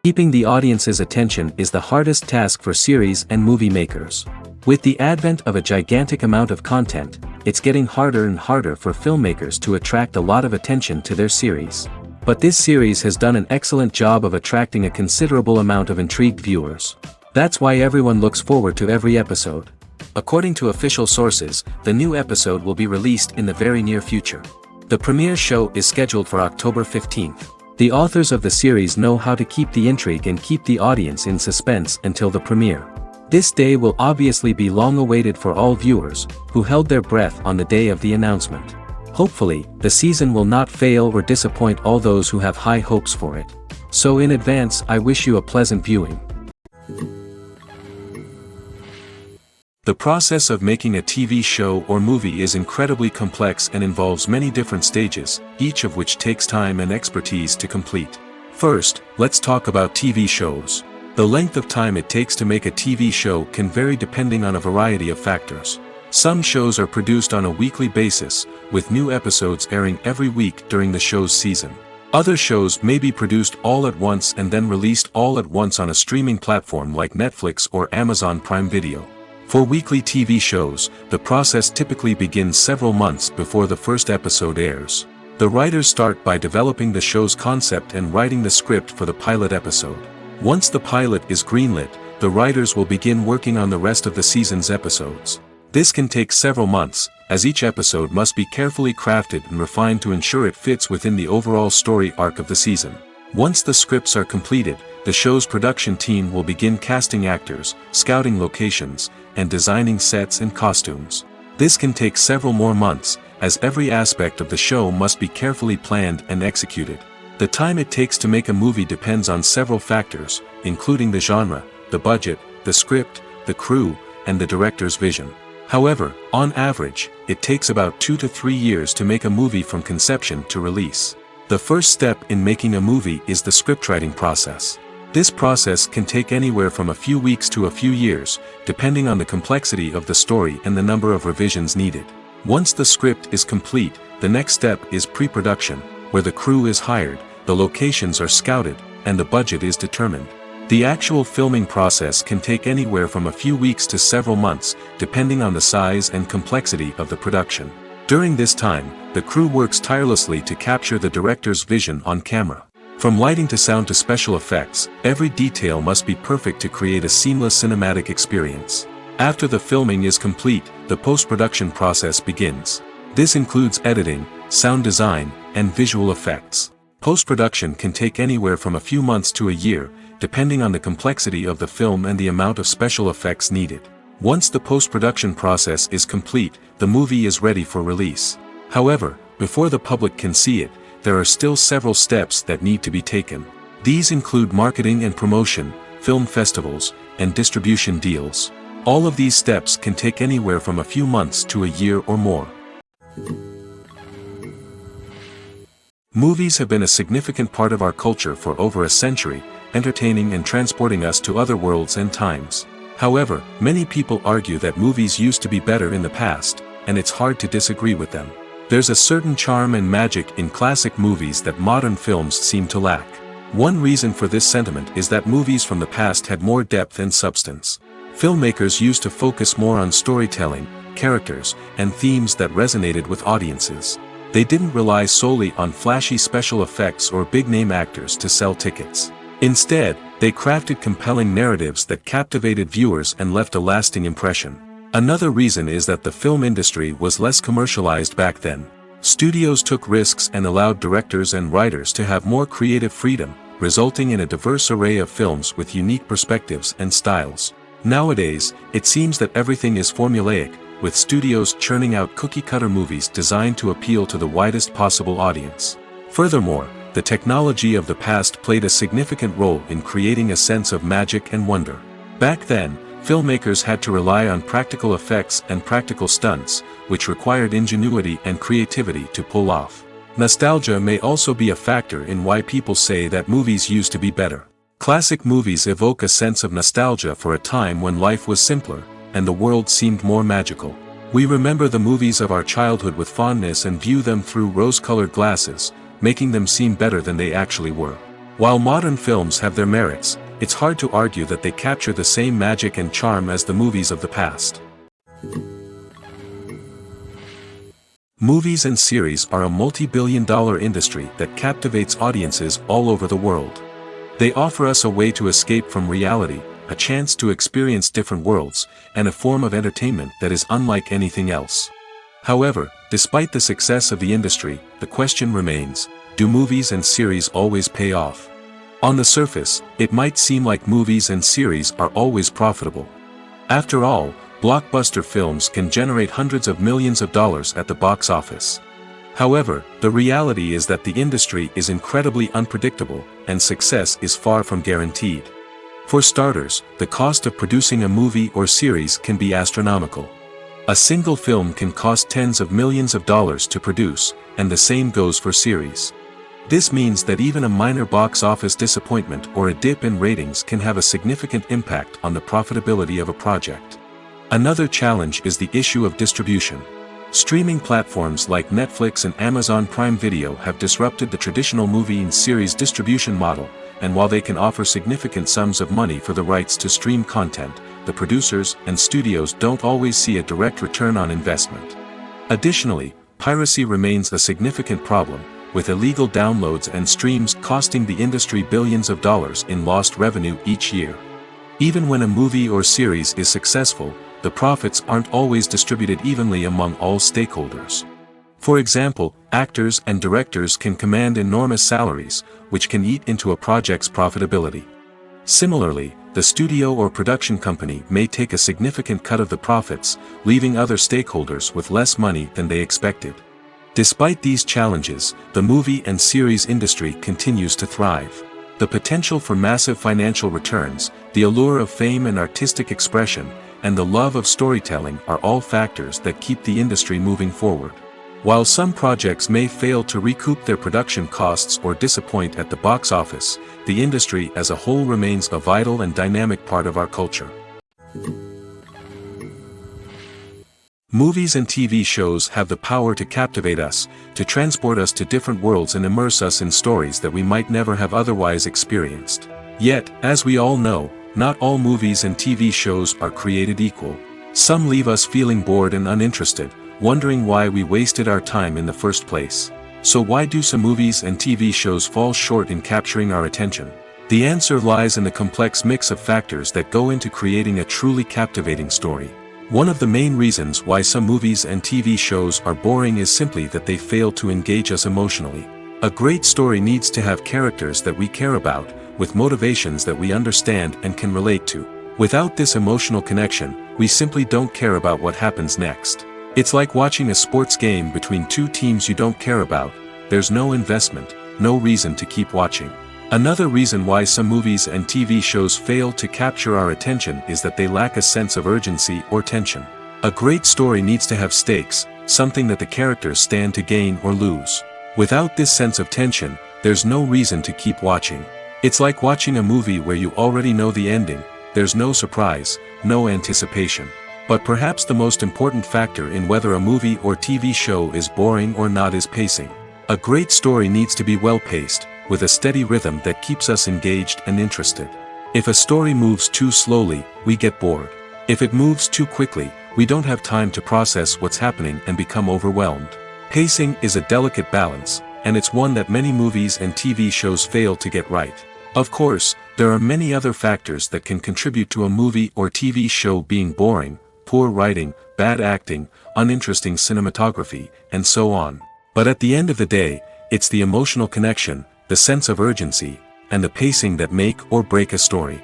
Keeping the audience's attention is the hardest task for series and movie makers. With the advent of a gigantic amount of content, it's getting harder and harder for filmmakers to attract a lot of attention to their series. But this series has done an excellent job of attracting a considerable amount of intrigued viewers. That's why everyone looks forward to every episode. According to official sources, the new episode will be released in the very near future. The premiere show is scheduled for October 15th. The authors of the series know how to keep the intrigue and keep the audience in suspense until the premiere. This day will obviously be long awaited for all viewers, who held their breath on the day of the announcement. Hopefully, the season will not fail or disappoint all those who have high hopes for it. So in advance, I wish you a pleasant viewing. The process of making a TV show or movie is incredibly complex and involves many different stages, each of which takes time and expertise to complete. First, let's talk about TV shows. The length of time it takes to make a TV show can vary depending on a variety of factors. Some shows are produced on a weekly basis, with new episodes airing every week during the show's season. Other shows may be produced all at once and then released all at once on a streaming platform like Netflix or Amazon Prime Video. For weekly TV shows, the process typically begins several months before the first episode airs. The writers start by developing the show's concept and writing the script for the pilot episode. Once the pilot is greenlit, the writers will begin working on the rest of the season's episodes. This can take several months, as each episode must be carefully crafted and refined to ensure it fits within the overall story arc of the season. Once the scripts are completed, the show's production team will begin casting actors, scouting locations, and designing sets and costumes. This can take several more months, as every aspect of the show must be carefully planned and executed. The time it takes to make a movie depends on several factors, including the genre, the budget, the script, the crew, and the director's vision. However, on average, it takes about 2 to 3 years to make a movie from conception to release. The first step in making a movie is the scriptwriting process. This process can take anywhere from a few weeks to a few years, depending on the complexity of the story and the number of revisions needed. Once the script is complete, the next step is pre-production, where the crew is hired, the locations are scouted, and the budget is determined. The actual filming process can take anywhere from a few weeks to several months, depending on the size and complexity of the production. During this time, the crew works tirelessly to capture the director's vision on camera. From lighting to sound to special effects, every detail must be perfect to create a seamless cinematic experience. After the filming is complete, the post-production process begins. This includes editing, sound design, and visual effects. Post-production can take anywhere from a few months to a year, depending on the complexity of the film and the amount of special effects needed. Once the post-production process is complete, the movie is ready for release. However, before the public can see it, there are still several steps that need to be taken. These include marketing and promotion, film festivals, and distribution deals. All of these steps can take anywhere from a few months to a year or more. Movies have been a significant part of our culture for over a century, entertaining and transporting us to other worlds and times. However, many people argue that movies used to be better in the past, and it's hard to disagree with them. There's a certain charm and magic in classic movies that modern films seem to lack. One reason for this sentiment is that movies from the past had more depth and substance. Filmmakers used to focus more on storytelling, characters, and themes that resonated with audiences. They didn't rely solely on flashy special effects or big-name actors to sell tickets. Instead, they crafted compelling narratives that captivated viewers and left a lasting impression. Another reason is that the film industry was less commercialized back then. Studios took risks and allowed directors and writers to have more creative freedom, resulting in a diverse array of films with unique perspectives and styles. Nowadays, it seems that everything is formulaic, with studios churning out cookie-cutter movies designed to appeal to the widest possible audience. Furthermore, the technology of the past played a significant role in creating a sense of magic and wonder. Back then, filmmakers had to rely on practical effects and practical stunts, which required ingenuity and creativity to pull off. Nostalgia may also be a factor in why people say that movies used to be better. Classic movies evoke a sense of nostalgia for a time when life was simpler, and the world seemed more magical. We remember the movies of our childhood with fondness and view them through rose-colored glasses, making them seem better than they actually were. While modern films have their merits, it's hard to argue that they capture the same magic and charm as the movies of the past. Movies and series are a multi-billion-dollar industry that captivates audiences all over the world. They offer us a way to escape from reality, a chance to experience different worlds, and a form of entertainment that is unlike anything else. However, despite the success of the industry, the question remains, do movies and series always pay off? On the surface, it might seem like movies and series are always profitable. After all, blockbuster films can generate hundreds of millions of dollars at the box office. However, the reality is that the industry is incredibly unpredictable, and success is far from guaranteed. For starters, the cost of producing a movie or series can be astronomical. A single film can cost tens of millions of dollars to produce, and the same goes for series. This means that even a minor box office disappointment or a dip in ratings can have a significant impact on the profitability of a project. Another challenge is the issue of distribution. Streaming platforms like Netflix and Amazon Prime Video have disrupted the traditional movie and series distribution model, and while they can offer significant sums of money for the rights to stream content, the producers and studios don't always see a direct return on investment. Additionally, piracy remains a significant problem, with illegal downloads and streams costing the industry billions of dollars in lost revenue each year. Even when a movie or series is successful, the profits aren't always distributed evenly among all stakeholders. For example, actors and directors can command enormous salaries, which can eat into a project's profitability. Similarly, the studio or production company may take a significant cut of the profits, leaving other stakeholders with less money than they expected. Despite these challenges, the movie and series industry continues to thrive. The potential for massive financial returns, the allure of fame and artistic expression, and the love of storytelling are all factors that keep the industry moving forward. While some projects may fail to recoup their production costs or disappoint at the box office, the industry as a whole remains a vital and dynamic part of our culture. Movies and TV shows have the power to captivate us, to transport us to different worlds and immerse us in stories that we might never have otherwise experienced. Yet, as we all know, not all movies and TV shows are created equal. Some leave us feeling bored and uninterested, wondering why we wasted our time in the first place. So why do some movies and TV shows fall short in capturing our attention? The answer lies in the complex mix of factors that go into creating a truly captivating story. One of the main reasons why some movies and TV shows are boring is simply that they fail to engage us emotionally. A great story needs to have characters that we care about, with motivations that we understand and can relate to. Without this emotional connection, we simply don't care about what happens next. It's like watching a sports game between two teams you don't care about. There's no investment, no reason to keep watching. Another reason why some movies and TV shows fail to capture our attention is that they lack a sense of urgency or tension. A great story needs to have stakes, something that the characters stand to gain or lose. Without this sense of tension, there's no reason to keep watching. It's like watching a movie where you already know the ending. There's no surprise, no anticipation. But perhaps the most important factor in whether a movie or TV show is boring or not is pacing. A great story needs to be well-paced, with a steady rhythm that keeps us engaged and interested. If a story moves too slowly, we get bored. If it moves too quickly, we don't have time to process what's happening and become overwhelmed. Pacing is a delicate balance, and it's one that many movies and TV shows fail to get right. Of course, there are many other factors that can contribute to a movie or TV show being boring: poor writing, bad acting, uninteresting cinematography, and so on. But at the end of the day, it's the emotional connection, the sense of urgency, and the pacing that make or break a story.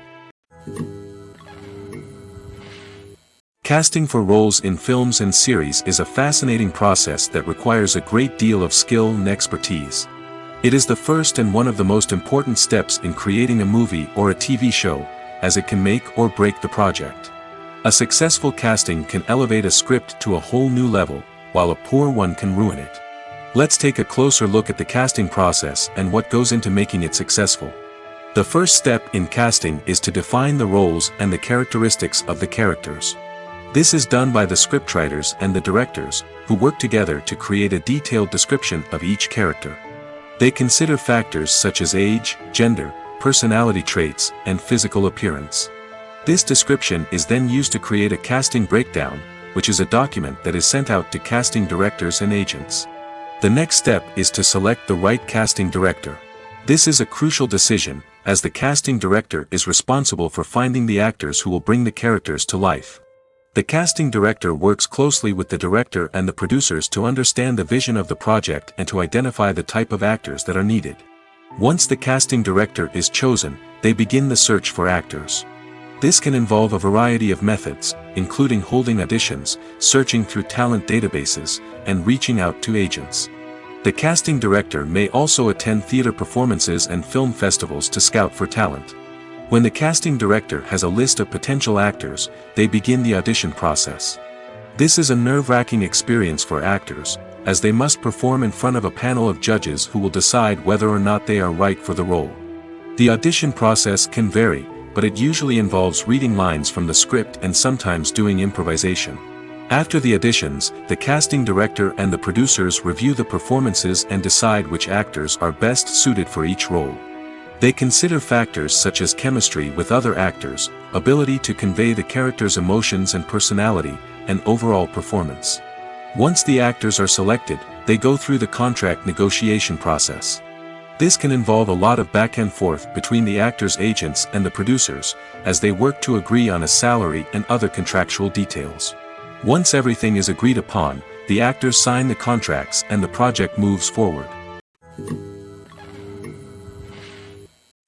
Casting for roles in films and series is a fascinating process that requires a great deal of skill and expertise. It is the first and one of the most important steps in creating a movie or a TV show, as it can make or break the project. A successful casting can elevate a script to a whole new level, while a poor one can ruin it. Let's take a closer look at the casting process and what goes into making it successful. The first step in casting is to define the roles and the characteristics of the characters. This is done by the scriptwriters and the directors, who work together to create a detailed description of each character. They consider factors such as age, gender, personality traits, and physical appearance. This description is then used to create a casting breakdown, which is a document that is sent out to casting directors and agents. The next step is to select the right casting director. This is a crucial decision, as the casting director is responsible for finding the actors who will bring the characters to life. The casting director works closely with the director and the producers to understand the vision of the project and to identify the type of actors that are needed. Once the casting director is chosen, they begin the search for actors. This can involve a variety of methods, including holding auditions, searching through talent databases, and reaching out to agents. The casting director may also attend theater performances and film festivals to scout for talent. When the casting director has a list of potential actors, they begin the audition process. This is a nerve-wracking experience for actors, as they must perform in front of a panel of judges who will decide whether or not they are right for the role. The audition process can vary, but it usually involves reading lines from the script and sometimes doing improvisation. After the auditions, the casting director and the producers review the performances and decide which actors are best suited for each role. They consider factors such as chemistry with other actors, ability to convey the character's emotions and personality, and overall performance. Once the actors are selected, they go through the contract negotiation process. This can involve a lot of back and forth between the actors' agents and the producers, as they work to agree on a salary and other contractual details. Once everything is agreed upon, the actors sign the contracts and the project moves forward.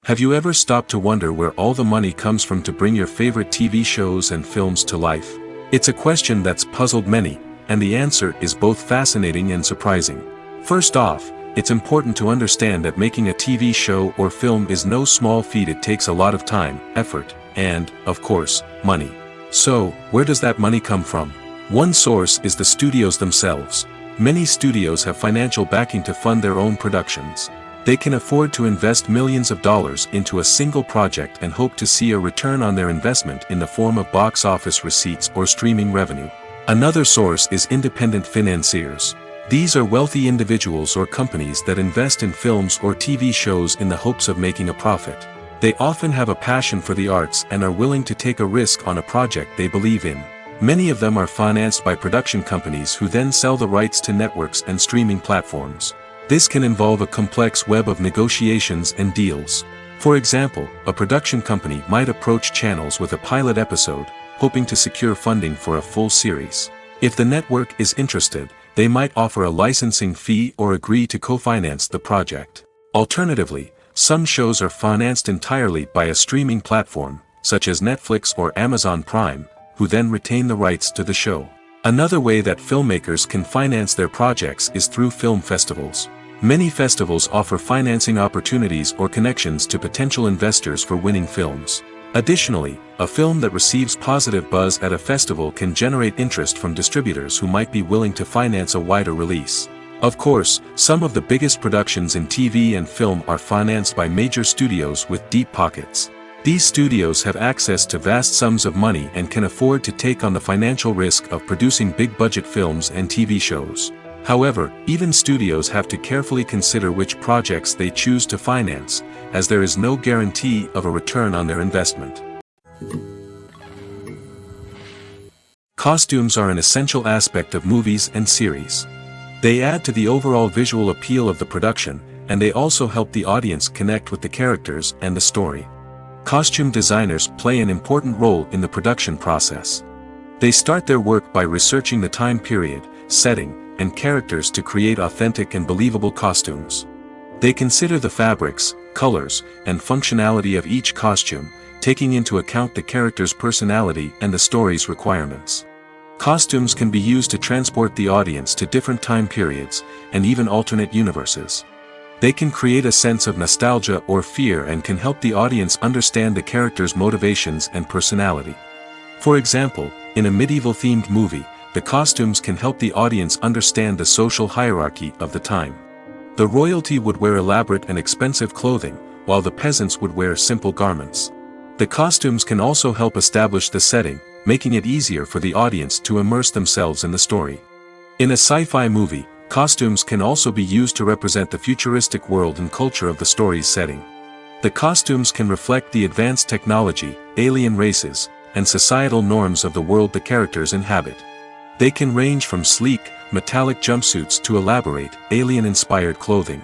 Have you ever stopped to wonder where all the money comes from to bring your favorite TV shows and films to life? It's a question that's puzzled many, and the answer is both fascinating and surprising. First off, it's important to understand that making a TV show or film is no small feat. It takes a lot of time, effort, and, of course, money. So, where does that money come from? One source is the studios themselves. Many studios have financial backing to fund their own productions. They can afford to invest millions of dollars into a single project and hope to see a return on their investment in the form of box office receipts or streaming revenue. Another source is independent financiers. These are wealthy individuals or companies that invest in films or TV shows in the hopes of making a profit. They often have a passion for the arts and are willing to take a risk on a project they believe in. Many of them are financed by production companies who then sell the rights to networks and streaming platforms. This can involve a complex web of negotiations and deals. For example, a production company might approach channels with a pilot episode, hoping to secure funding for a full series. If the network is interested, they might offer a licensing fee or agree to co-finance the project. Alternatively, some shows are financed entirely by a streaming platform, such as Netflix or Amazon Prime, who then retain the rights to the show. Another way that filmmakers can finance their projects is through film festivals. Many festivals offer financing opportunities or connections to potential investors for winning films. Additionally, a film that receives positive buzz at a festival can generate interest from distributors who might be willing to finance a wider release. Of course, some of the biggest productions in TV and film are financed by major studios with deep pockets. These studios have access to vast sums of money and can afford to take on the financial risk of producing big-budget films and TV shows. However, even studios have to carefully consider which projects they choose to finance, as there is no guarantee of a return on their investment. Costumes are an essential aspect of movies and series. They add to the overall visual appeal of the production, and they also help the audience connect with the characters and the story. Costume designers play an important role in the production process. They start their work by researching the time period, setting, and characters to create authentic and believable costumes. They consider the fabrics, colors, and functionality of each costume, taking into account the character's personality and the story's requirements. Costumes can be used to transport the audience to different time periods, and even alternate universes. They can create a sense of nostalgia or fear and can help the audience understand the character's motivations and personality. For example, in a medieval-themed movie, the costumes can help the audience understand the social hierarchy of the time. The royalty would wear elaborate and expensive clothing, while the peasants would wear simple garments. The costumes can also help establish the setting, making it easier for the audience to immerse themselves in the story. In a sci-fi movie, Costumes can also be used to represent the futuristic world and culture of the story's setting. The costumes can reflect the advanced technology, alien races, and societal norms of the world the characters inhabit. They can range from sleek, metallic jumpsuits to elaborate, alien-inspired clothing.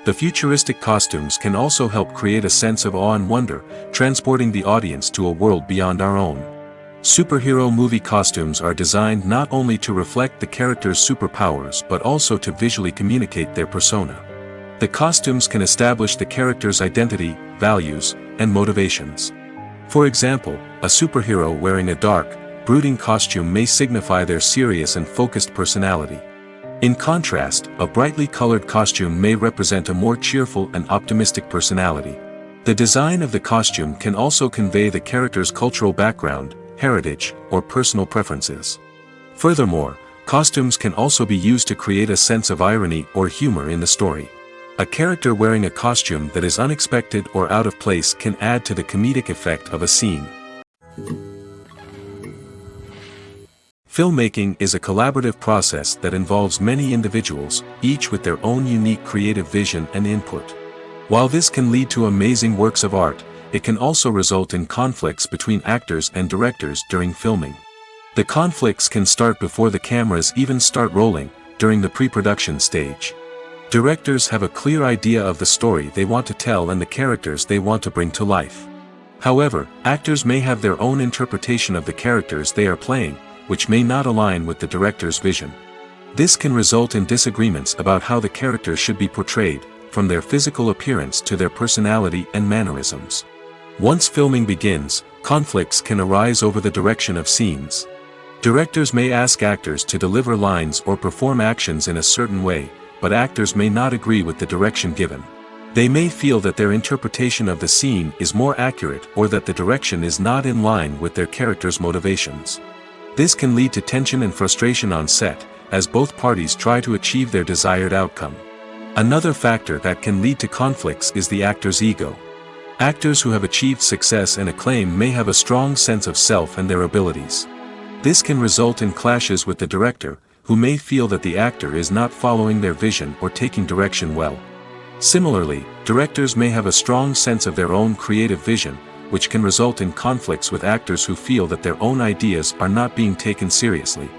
The futuristic costumes can also help create a sense of awe and wonder, transporting the audience to a world beyond our own. Superhero movie costumes are designed not only to reflect the character's superpowers but also to visually communicate their persona. The costumes can establish the character's identity, values, and motivations. For example, a superhero wearing a dark, brooding costume may signify their serious and focused personality. In contrast, a brightly colored costume may represent a more cheerful and optimistic personality. The design of the costume can also convey the character's cultural background, heritage, or personal preferences. Furthermore, costumes can also be used to create a sense of irony or humor in the story. A character wearing a costume that is unexpected or out of place can add to the comedic effect of a scene. Filmmaking is a collaborative process that involves many individuals, each with their own unique creative vision and input. While this can lead to amazing works of art, it can also result in conflicts between actors and directors during filming. The conflicts can start before the cameras even start rolling, during the pre-production stage. Directors have a clear idea of the story they want to tell and the characters they want to bring to life. However, actors may have their own interpretation of the characters they are playing, which may not align with the director's vision. This can result in disagreements about how the characters should be portrayed, from their physical appearance to their personality and mannerisms. Once filming begins, conflicts can arise over the direction of scenes. Directors may ask actors to deliver lines or perform actions in a certain way, but actors may not agree with the direction given. They may feel that their interpretation of the scene is more accurate or that the direction is not in line with their character's motivations. This can lead to tension and frustration on set, as both parties try to achieve their desired outcome. Another factor that can lead to conflicts is the actor's ego. Actors who have achieved success and acclaim may have a strong sense of self and their abilities. This can result in clashes with the director, who may feel that the actor is not following their vision or taking direction well. Similarly, directors may have a strong sense of their own creative vision, which can result in conflicts with actors who feel that their own ideas are not being taken seriously.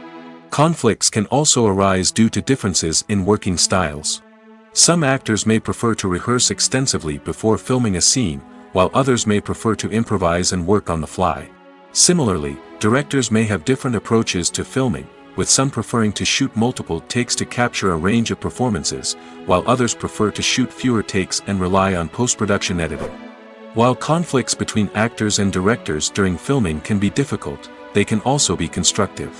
Conflicts can also arise due to differences in working styles. Some actors may prefer to rehearse extensively before filming a scene, while others may prefer to improvise and work on the fly. Similarly, directors may have different approaches to filming, with some preferring to shoot multiple takes to capture a range of performances, while others prefer to shoot fewer takes and rely on post-production editing. While conflicts between actors and directors during filming can be difficult, they can also be constructive.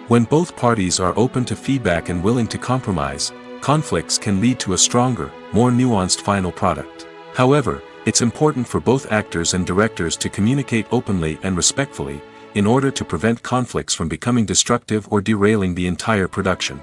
When both parties are open to feedback and willing to compromise, conflicts can lead to a stronger, more nuanced final product. However, it's important for both actors and directors to communicate openly and respectfully, in order to prevent conflicts from becoming destructive or derailing the entire production.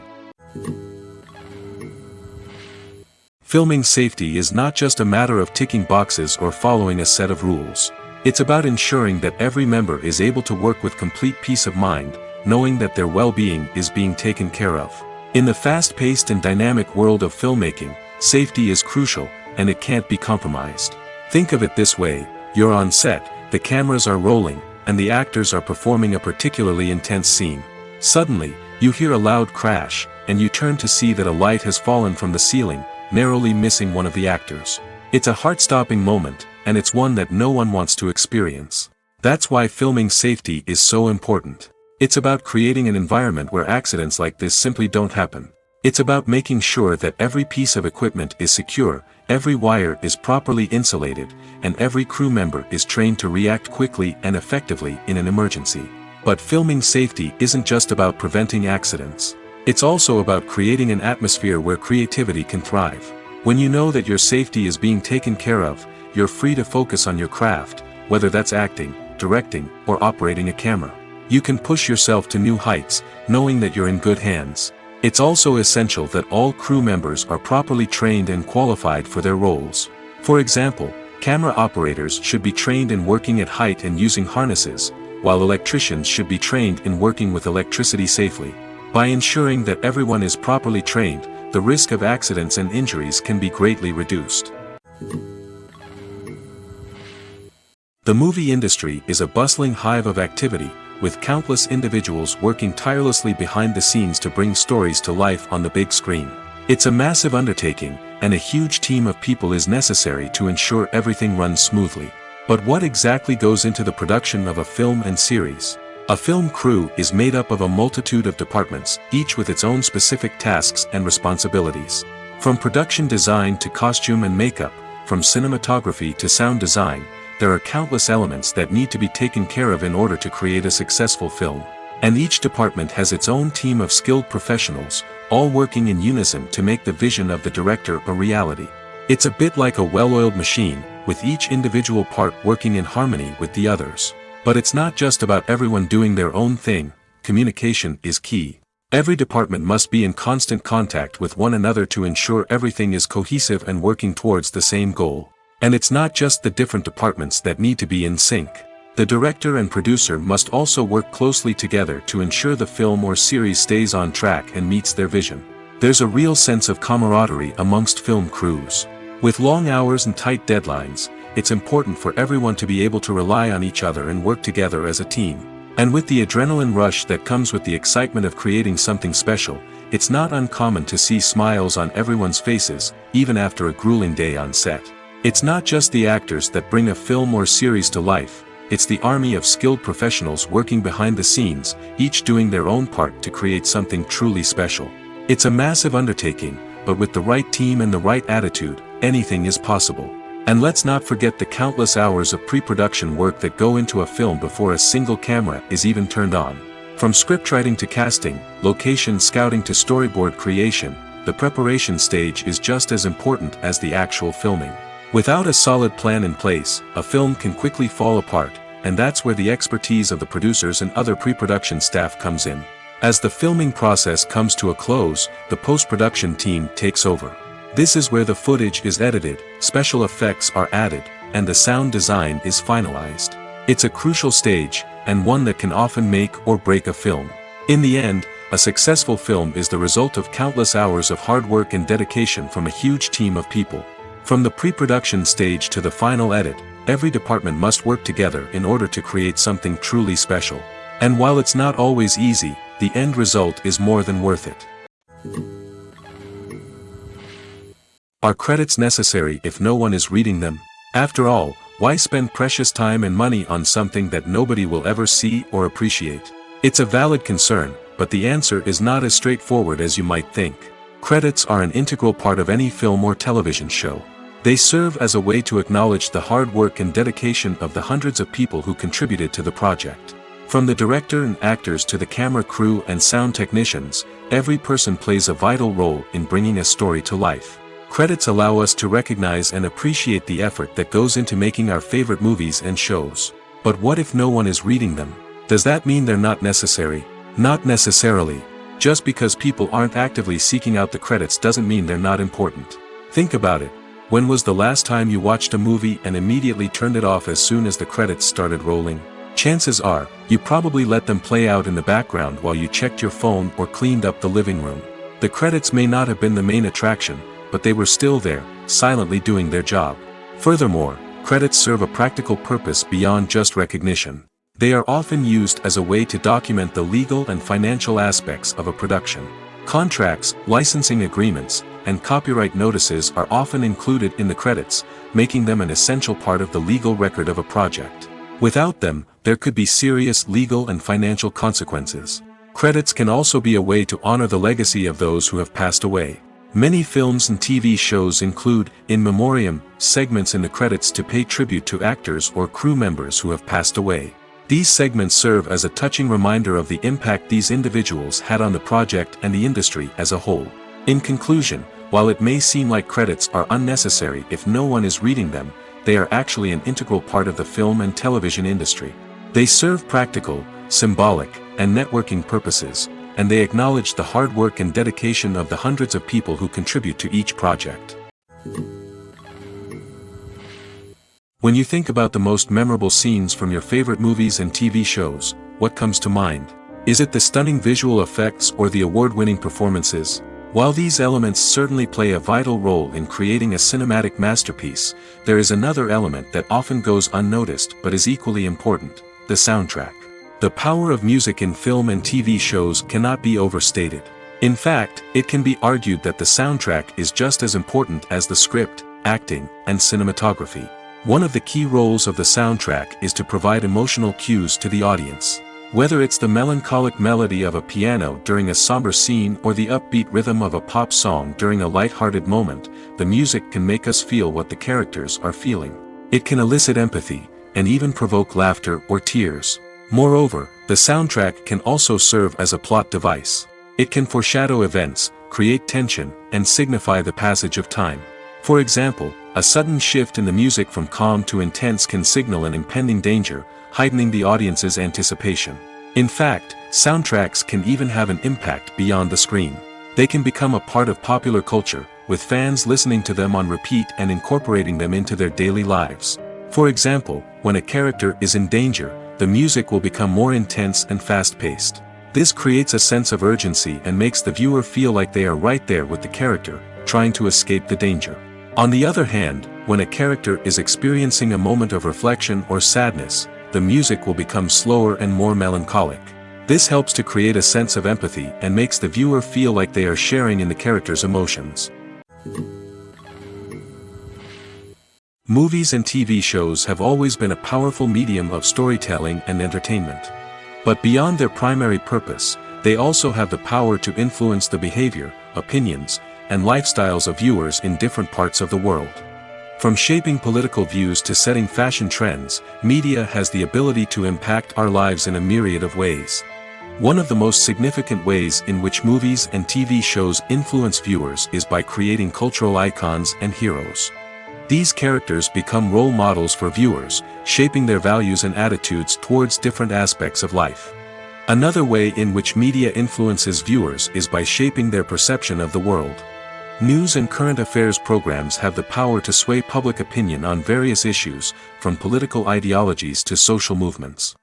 Filming safety is not just a matter of ticking boxes or following a set of rules. It's about ensuring that every member is able to work with complete peace of mind, knowing that their well-being is being taken care of. In the fast-paced and dynamic world of filmmaking, safety is crucial, and it can't be compromised. Think of it this way: you're on set, the cameras are rolling, and the actors are performing a particularly intense scene. Suddenly, you hear a loud crash, and you turn to see that a light has fallen from the ceiling, narrowly missing one of the actors. It's a heart-stopping moment, and it's one that no one wants to experience. That's why filming safety is so important. It's about creating an environment where accidents like this simply don't happen. It's about making sure that every piece of equipment is secure, every wire is properly insulated, and every crew member is trained to react quickly and effectively in an emergency. But filming safety isn't just about preventing accidents. It's also about creating an atmosphere where creativity can thrive. When you know that your safety is being taken care of, you're free to focus on your craft, whether that's acting, directing, or operating a camera. You can push yourself to new heights, knowing that you're in good hands. It's also essential that all crew members are properly trained and qualified for their roles. For example, camera operators should be trained in working at height and using harnesses, while electricians should be trained in working with electricity safely. By ensuring that everyone is properly trained, the risk of accidents and injuries can be greatly reduced. The movie industry is a bustling hive of activity, with countless individuals working tirelessly behind the scenes to bring stories to life on the big screen. It's a massive undertaking, and a huge team of people is necessary to ensure everything runs smoothly. But what exactly goes into the production of a film and series? A film crew is made up of a multitude of departments, each with its own specific tasks and responsibilities. From production design to costume and makeup, from cinematography to sound design, there are countless elements that need to be taken care of in order to create a successful film. And each department has its own team of skilled professionals, all working in unison to make the vision of the director a reality. It's a bit like a well-oiled machine, with each individual part working in harmony with the others. But it's not just about everyone doing their own thing. Communication is key. Every department must be in constant contact with one another to ensure everything is cohesive and working towards the same goal. And it's not just the different departments that need to be in sync. The director and producer must also work closely together to ensure the film or series stays on track and meets their vision. There's a real sense of camaraderie amongst film crews. With long hours and tight deadlines, it's important for everyone to be able to rely on each other and work together as a team. And with the adrenaline rush that comes with the excitement of creating something special, it's not uncommon to see smiles on everyone's faces, even after a grueling day on set. It's not just the actors that bring a film or series to life, it's the army of skilled professionals working behind the scenes, each doing their own part to create something truly special. It's a massive undertaking, but with the right team and the right attitude, anything is possible. And let's not forget the countless hours of pre-production work that go into a film before a single camera is even turned on. From scriptwriting to casting, location scouting to storyboard creation, the preparation stage is just as important as the actual filming. Without a solid plan in place, a film can quickly fall apart, and that's where the expertise of the producers and other pre-production staff comes in. As the filming process comes to a close, the post-production team takes over. This is where the footage is edited, special effects are added, and the sound design is finalized. It's a crucial stage, and one that can often make or break a film. In the end, a successful film is the result of countless hours of hard work and dedication from a huge team of people. From the pre-production stage to the final edit, every department must work together in order to create something truly special. And while it's not always easy, the end result is more than worth it. Are credits necessary if no one is reading them? After all, why spend precious time and money on something that nobody will ever see or appreciate? It's a valid concern, but the answer is not as straightforward as you might think. Credits are an integral part of any film or television show. They serve as a way to acknowledge the hard work and dedication of the hundreds of people who contributed to the project. From the director and actors to the camera crew and sound technicians, every person plays a vital role in bringing a story to life. Credits allow us to recognize and appreciate the effort that goes into making our favorite movies and shows. But what if no one is reading them? Does that mean they're not necessary? Not necessarily. Just because people aren't actively seeking out the credits doesn't mean they're not important. Think about it. When was the last time you watched a movie and immediately turned it off as soon as the credits started rolling? Chances are, you probably let them play out in the background while you checked your phone or cleaned up the living room. The credits may not have been the main attraction, but they were still there, silently doing their job. Furthermore, credits serve a practical purpose beyond just recognition. They are often used as a way to document the legal and financial aspects of a production. Contracts, licensing agreements, and copyright notices are often included in the credits, making them an essential part of the legal record of a project. Without them, there could be serious legal and financial consequences. Credits can also be a way to honor the legacy of those who have passed away. Many films and TV shows include, in memoriam, segments in the credits to pay tribute to actors or crew members who have passed away. These segments serve as a touching reminder of the impact these individuals had on the project and the industry as a whole. In conclusion, while it may seem like credits are unnecessary if no one is reading them, they are actually an integral part of the film and television industry. They serve practical, symbolic, and networking purposes, and they acknowledge the hard work and dedication of the hundreds of people who contribute to each project. When you think about the most memorable scenes from your favorite movies and TV shows, what comes to mind? Is it the stunning visual effects or the award-winning performances? While these elements certainly play a vital role in creating a cinematic masterpiece, there is another element that often goes unnoticed but is equally important: the soundtrack. The power of music in film and TV shows cannot be overstated. In fact, it can be argued that the soundtrack is just as important as the script, acting, and cinematography. One of the key roles of the soundtrack is to provide emotional cues to the audience. Whether it's the melancholic melody of a piano during a somber scene or the upbeat rhythm of a pop song during a light-hearted moment, the music can make us feel what the characters are feeling. It can elicit empathy, and even provoke laughter or tears. Moreover, the soundtrack can also serve as a plot device. It can foreshadow events, create tension, and signify the passage of time. For example, a sudden shift in the music from calm to intense can signal an impending danger, heightening the audience's anticipation. In fact, soundtracks can even have an impact beyond the screen. They can become a part of popular culture, with fans listening to them on repeat and incorporating them into their daily lives. For example, when a character is in danger, the music will become more intense and fast-paced. This creates a sense of urgency and makes the viewer feel like they are right there with the character, trying to escape the danger. On the other hand, when a character is experiencing a moment of reflection or sadness, the music will become slower and more melancholic. This helps to create a sense of empathy and makes the viewer feel like they are sharing in the character's emotions. Movies and TV shows have always been a powerful medium of storytelling and entertainment. But beyond their primary purpose, they also have the power to influence the behavior, opinions, and lifestyles of viewers in different parts of the world. From shaping political views to setting fashion trends, media has the ability to impact our lives in a myriad of ways. One of the most significant ways in which movies and TV shows influence viewers is by creating cultural icons and heroes. These characters become role models for viewers, shaping their values and attitudes towards different aspects of life. Another way in which media influences viewers is by shaping their perception of the world. News and current affairs programs have the power to sway public opinion on various issues, from political ideologies to social movements.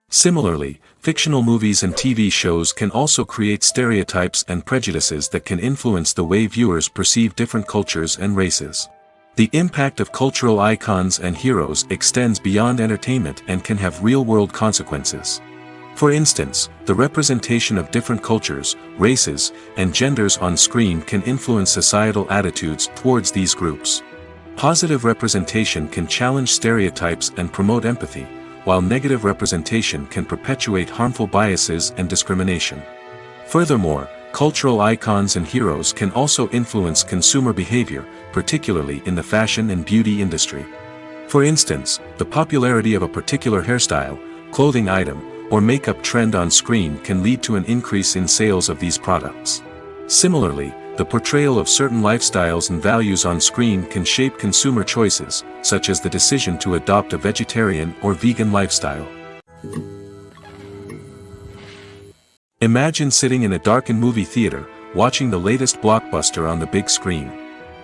Similarly, fictional movies and TV shows can also create stereotypes and prejudices that can influence the way viewers perceive different cultures and races. The impact of cultural icons and heroes extends beyond entertainment and can have real-world consequences. For instance, the representation of different cultures, races, and genders on screen can influence societal attitudes towards these groups. Positive representation can challenge stereotypes and promote empathy, while negative representation can perpetuate harmful biases and discrimination. Furthermore, cultural icons and heroes can also influence consumer behavior, particularly in the fashion and beauty industry. For instance, the popularity of a particular hairstyle, clothing item, or makeup trend on screen can lead to an increase in sales of these products. Similarly, the portrayal of certain lifestyles and values on screen can shape consumer choices, such as the decision to adopt a vegetarian or vegan lifestyle. Imagine sitting in a darkened movie theater, watching the latest blockbuster on the big screen.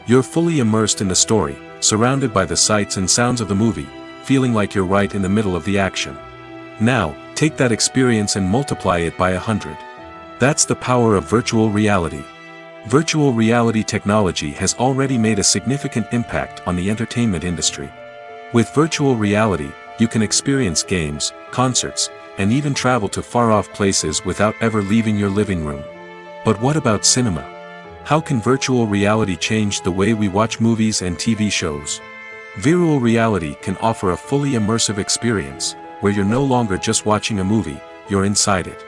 You're fully immersed in the story, surrounded by the sights and sounds of the movie, feeling like you're right in the middle of the action. Now, take that experience and multiply it by 100. That's the power of virtual reality. Virtual reality technology has already made a significant impact on the entertainment industry. With virtual reality, you can experience games, concerts, and even travel to far-off places without ever leaving your living room. But what about cinema? How can virtual reality change the way we watch movies and TV shows? Virtual reality can offer a fully immersive experience, where you're no longer just watching a movie, you're inside it.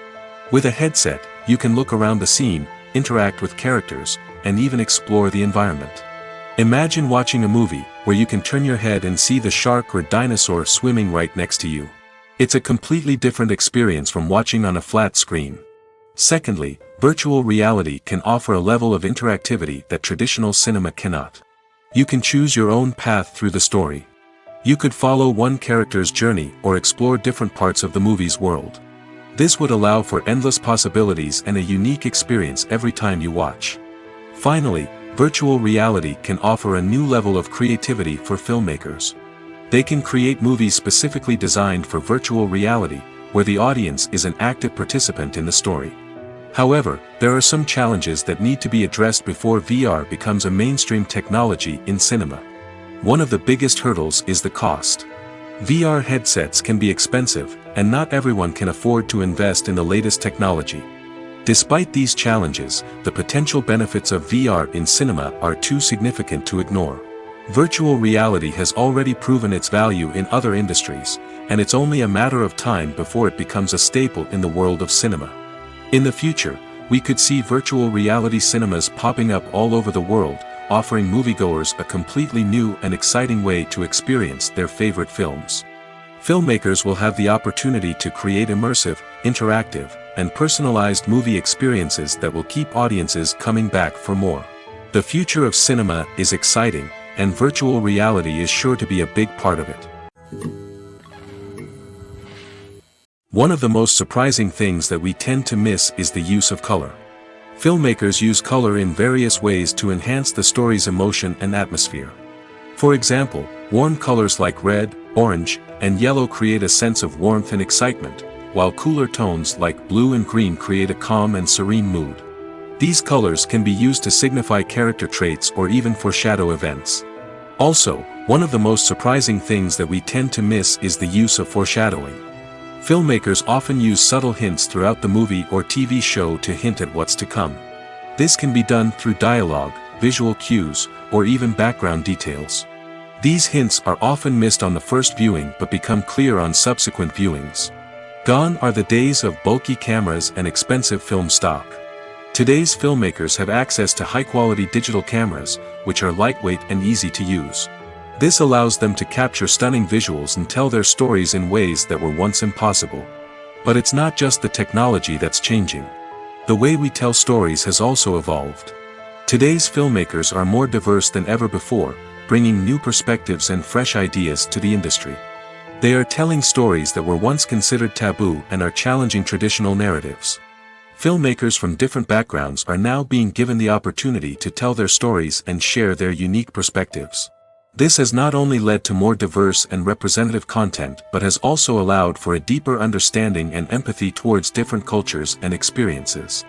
With a headset, you can look around the scene, interact with characters, and even explore the environment. Imagine watching a movie where you can turn your head and see the shark or dinosaur swimming right next to you. It's a completely different experience from watching on a flat screen. Secondly, virtual reality can offer a level of interactivity that traditional cinema cannot. You can choose your own path through the story. You could follow one character's journey or explore different parts of the movie's world. This would allow for endless possibilities and a unique experience every time you watch. Finally, virtual reality can offer a new level of creativity for filmmakers. They can create movies specifically designed for virtual reality, where the audience is an active participant in the story. However, there are some challenges that need to be addressed before VR becomes a mainstream technology in cinema. One of the biggest hurdles is the cost. VR headsets can be expensive, and not everyone can afford to invest in the latest technology. Despite these challenges, the potential benefits of VR in cinema are too significant to ignore. Virtual reality has already proven its value in other industries, and it's only a matter of time before it becomes a staple in the world of cinema. In the future, we could see virtual reality cinemas popping up all over the world, offering moviegoers a completely new and exciting way to experience their favorite films. Filmmakers will have the opportunity to create immersive, interactive, and personalized movie experiences that will keep audiences coming back for more. The future of cinema is exciting, and virtual reality is sure to be a big part of it. One of the most surprising things that we tend to miss is the use of color. Filmmakers use color in various ways to enhance the story's emotion and atmosphere. For example, warm colors like red, orange, and yellow create a sense of warmth and excitement, while cooler tones like blue and green create a calm and serene mood. These colors can be used to signify character traits or even foreshadow events. Also, one of the most surprising things that we tend to miss is the use of foreshadowing. Filmmakers often use subtle hints throughout the movie or TV show to hint at what's to come. This can be done through dialogue, visual cues, or even background details. These hints are often missed on the first viewing but become clear on subsequent viewings. Gone are the days of bulky cameras and expensive film stock. Today's filmmakers have access to high-quality digital cameras, which are lightweight and easy to use. This allows them to capture stunning visuals and tell their stories in ways that were once impossible. But it's not just the technology that's changing. The way we tell stories has also evolved. Today's filmmakers are more diverse than ever before, bringing new perspectives and fresh ideas to the industry. They are telling stories that were once considered taboo and are challenging traditional narratives. Filmmakers from different backgrounds are now being given the opportunity to tell their stories and share their unique perspectives. This has not only led to more diverse and representative content but has also allowed for a deeper understanding and empathy towards different cultures and experiences.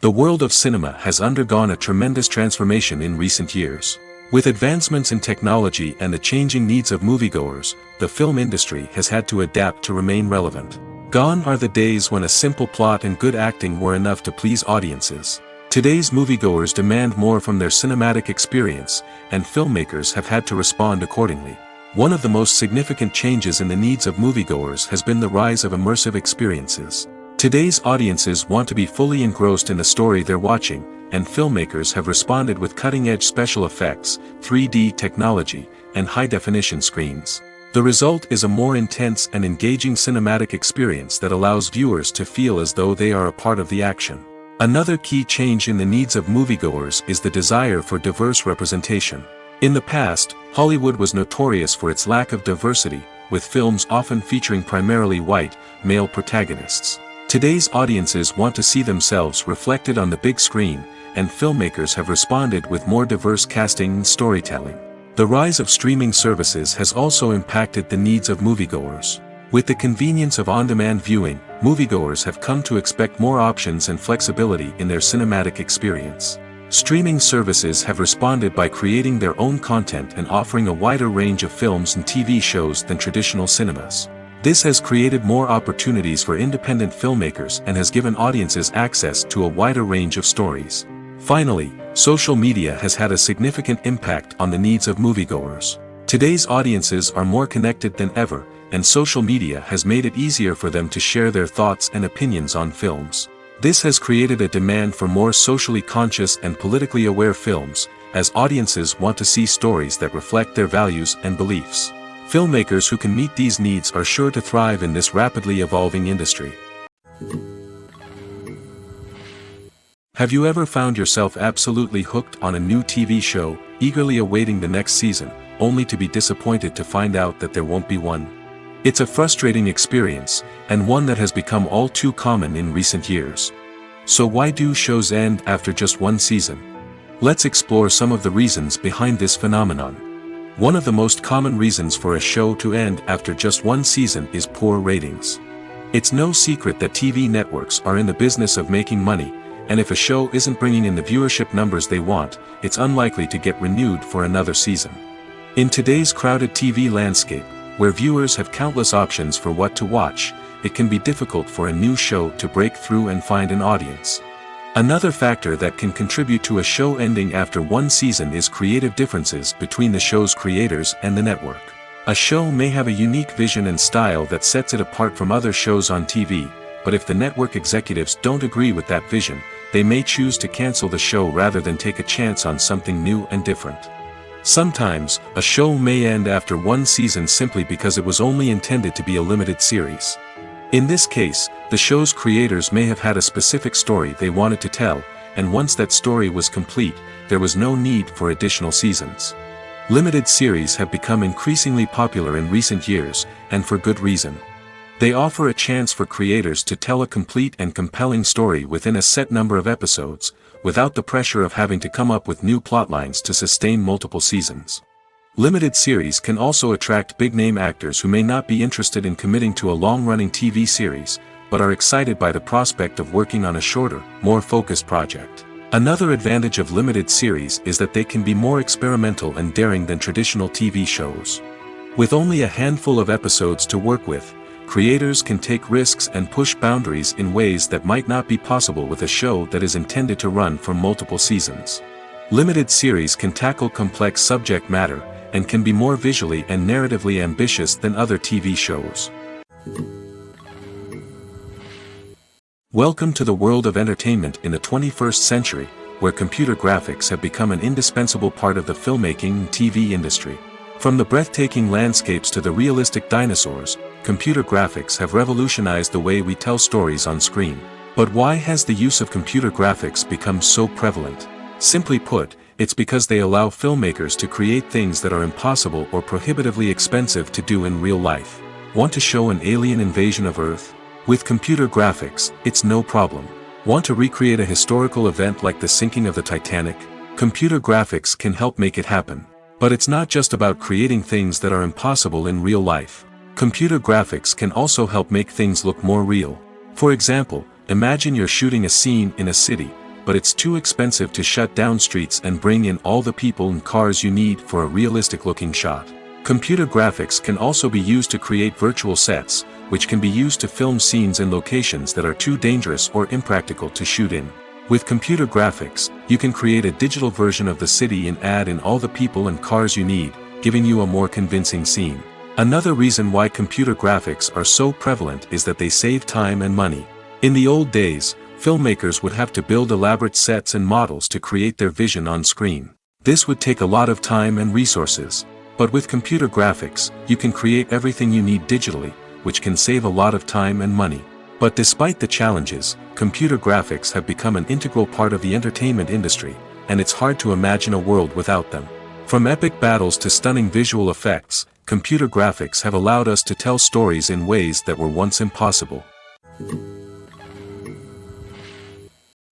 The world of cinema has undergone a tremendous transformation in recent years. With advancements in technology and the changing needs of moviegoers, the film industry has had to adapt to remain relevant. Gone are the days when a simple plot and good acting were enough to please audiences. Today's moviegoers demand more from their cinematic experience, and filmmakers have had to respond accordingly. One of the most significant changes in the needs of moviegoers has been the rise of immersive experiences. Today's audiences want to be fully engrossed in the story they're watching, and filmmakers have responded with cutting-edge special effects, 3D technology, and high-definition screens. The result is a more intense and engaging cinematic experience that allows viewers to feel as though they are a part of the action. Another key change in the needs of moviegoers is the desire for diverse representation. In the past, Hollywood was notorious for its lack of diversity, with films often featuring primarily white, male protagonists. Today's audiences want to see themselves reflected on the big screen, and filmmakers have responded with more diverse casting and storytelling. The rise of streaming services has also impacted the needs of moviegoers. With the convenience of on-demand viewing, moviegoers have come to expect more options and flexibility in their cinematic experience. Streaming services have responded by creating their own content and offering a wider range of films and TV shows than traditional cinemas. This has created more opportunities for independent filmmakers and has given audiences access to a wider range of stories. Finally, social media has had a significant impact on the needs of moviegoers. Today's audiences are more connected than ever, and social media has made it easier for them to share their thoughts and opinions on films. This has created a demand for more socially conscious and politically aware films, as audiences want to see stories that reflect their values and beliefs. Filmmakers who can meet these needs are sure to thrive in this rapidly evolving industry. Have you ever found yourself absolutely hooked on a new TV show, eagerly awaiting the next season, only to be disappointed to find out that there won't be one? It's a frustrating experience, and one that has become all too common in recent years. So why do shows end after just one season? Let's explore some of the reasons behind this phenomenon. One of the most common reasons for a show to end after just one season is poor ratings. It's no secret that TV networks are in the business of making money, and if a show isn't bringing in the viewership numbers they want, it's unlikely to get renewed for another season. In today's crowded TV landscape, where viewers have countless options for what to watch, it can be difficult for a new show to break through and find an audience. Another factor that can contribute to a show ending after one season is creative differences between the show's creators and the network. A show may have a unique vision and style that sets it apart from other shows on TV, but if the network executives don't agree with that vision, they may choose to cancel the show rather than take a chance on something new and different. Sometimes, a show may end after one season simply because it was only intended to be a limited series. In this case, the show's creators may have had a specific story they wanted to tell, and once that story was complete, there was no need for additional seasons. Limited series have become increasingly popular in recent years, and for good reason. They offer a chance for creators to tell a complete and compelling story within a set number of episodes, without the pressure of having to come up with new plotlines to sustain multiple seasons. Limited series can also attract big-name actors who may not be interested in committing to a long-running TV series, but are excited by the prospect of working on a shorter, more focused project. Another advantage of limited series is that they can be more experimental and daring than traditional TV shows. With only a handful of episodes to work with, creators can take risks and push boundaries in ways that might not be possible with a show that is intended to run for multiple seasons. Limited series can tackle complex subject matter, and can be more visually and narratively ambitious than other TV shows. Welcome to the world of entertainment in the 21st century, where computer graphics have become an indispensable part of the filmmaking and TV industry. From the breathtaking landscapes to the realistic dinosaurs, computer graphics have revolutionized the way we tell stories on screen. But why has the use of computer graphics become so prevalent? Simply put, it's because they allow filmmakers to create things that are impossible or prohibitively expensive to do in real life. Want to show an alien invasion of Earth? With computer graphics, it's no problem. Want to recreate a historical event like the sinking of the Titanic? Computer graphics can help make it happen. But it's not just about creating things that are impossible in real life. Computer graphics can also help make things look more real. For example, imagine you're shooting a scene in a city, but it's too expensive to shut down streets and bring in all the people and cars you need for a realistic-looking shot. Computer graphics can also be used to create virtual sets, which can be used to film scenes in locations that are too dangerous or impractical to shoot in. With computer graphics, you can create a digital version of the city and add in all the people and cars you need, giving you a more convincing scene. Another reason why computer graphics are so prevalent is that they save time and money. In the old days, filmmakers would have to build elaborate sets and models to create their vision on screen. This would take a lot of time and resources. But with computer graphics, you can create everything you need digitally, which can save a lot of time and money. But despite the challenges, computer graphics have become an integral part of the entertainment industry, and it's hard to imagine a world without them. From epic battles to stunning visual effects, computer graphics have allowed us to tell stories in ways that were once impossible.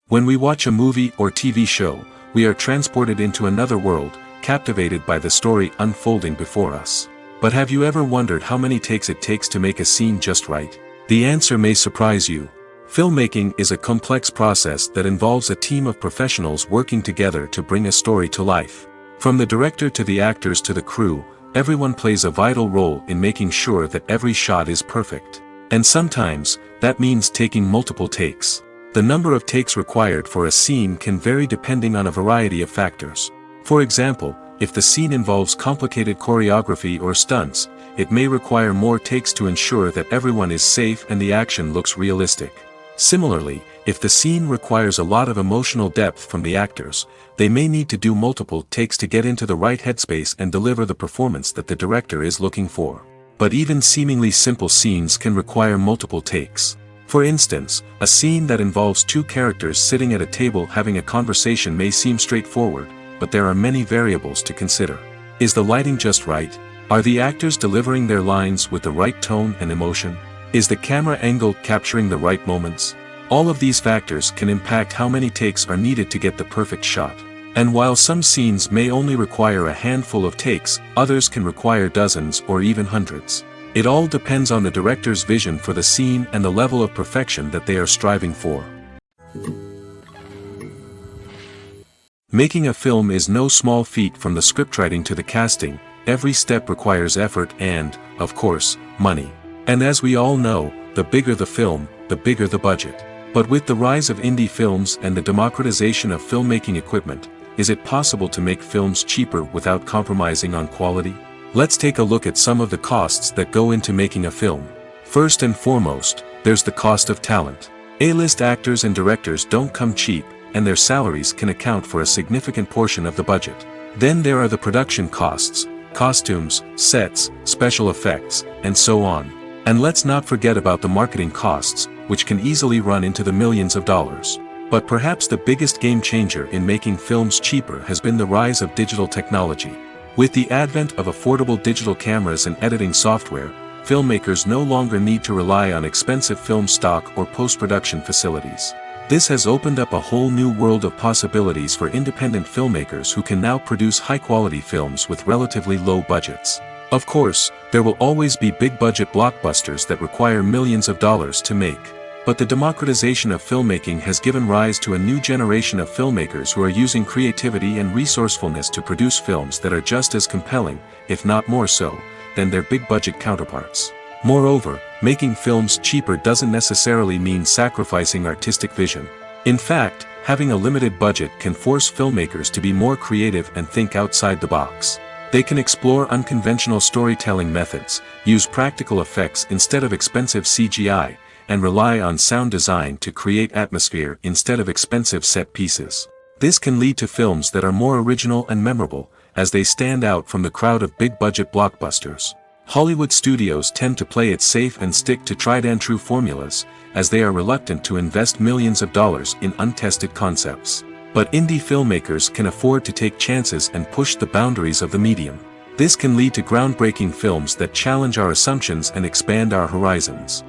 When we watch a movie or TV show, we are transported into another world, captivated by the story unfolding before us. But have you ever wondered how many takes it takes to make a scene just right? The answer may surprise you. Filmmaking is a complex process that involves a team of professionals working together to bring a story to life. From the director to the actors to the crew, everyone plays a vital role in making sure that every shot is perfect. And sometimes, that means taking multiple takes. The number of takes required for a scene can vary depending on a variety of factors. For example, if the scene involves complicated choreography or stunts, it may require more takes to ensure that everyone is safe and the action looks realistic. Similarly, if the scene requires a lot of emotional depth from the actors, they may need to do multiple takes to get into the right headspace and deliver the performance that the director is looking for. But even seemingly simple scenes can require multiple takes. For instance, a scene that involves two characters sitting at a table having a conversation may seem straightforward, but there are many variables to consider. Is the lighting just right? Are the actors delivering their lines with the right tone and emotion? Is the camera angle capturing the right moments? All of these factors can impact how many takes are needed to get the perfect shot. And while some scenes may only require a handful of takes, others can require dozens or even hundreds. It all depends on the director's vision for the scene and the level of perfection that they are striving for. Making a film is no small feat. From the scriptwriting to the casting, every step requires effort and, of course, money. And as we all know, the bigger the film, the bigger the budget. But with the rise of indie films and the democratization of filmmaking equipment, is it possible to make films cheaper without compromising on quality? Let's take a look at some of the costs that go into making a film. First and foremost, there's the cost of talent. A-list actors and directors don't come cheap, and their salaries can account for a significant portion of the budget. Then there are the production costs, costumes, sets, special effects, and so on. And let's not forget about the marketing costs, which can easily run into the millions of dollars. But perhaps the biggest game changer in making films cheaper has been the rise of digital technology. With the advent of affordable digital cameras and editing software, filmmakers no longer need to rely on expensive film stock or post-production facilities. This has opened up a whole new world of possibilities for independent filmmakers who can now produce high-quality films with relatively low budgets. Of course, there will always be big-budget blockbusters that require millions of dollars to make. But the democratization of filmmaking has given rise to a new generation of filmmakers who are using creativity and resourcefulness to produce films that are just as compelling, if not more so, than their big-budget counterparts. Moreover, making films cheaper doesn't necessarily mean sacrificing artistic vision. In fact, having a limited budget can force filmmakers to be more creative and think outside the box. They can explore unconventional storytelling methods, use practical effects instead of expensive CGI, and rely on sound design to create atmosphere instead of expensive set pieces. This can lead to films that are more original and memorable, as they stand out from the crowd of big-budget blockbusters. Hollywood studios tend to play it safe and stick to tried-and-true formulas, as they are reluctant to invest millions of dollars in untested concepts. But indie filmmakers can afford to take chances and push the boundaries of the medium. This can lead to groundbreaking films that challenge our assumptions and expand our horizons.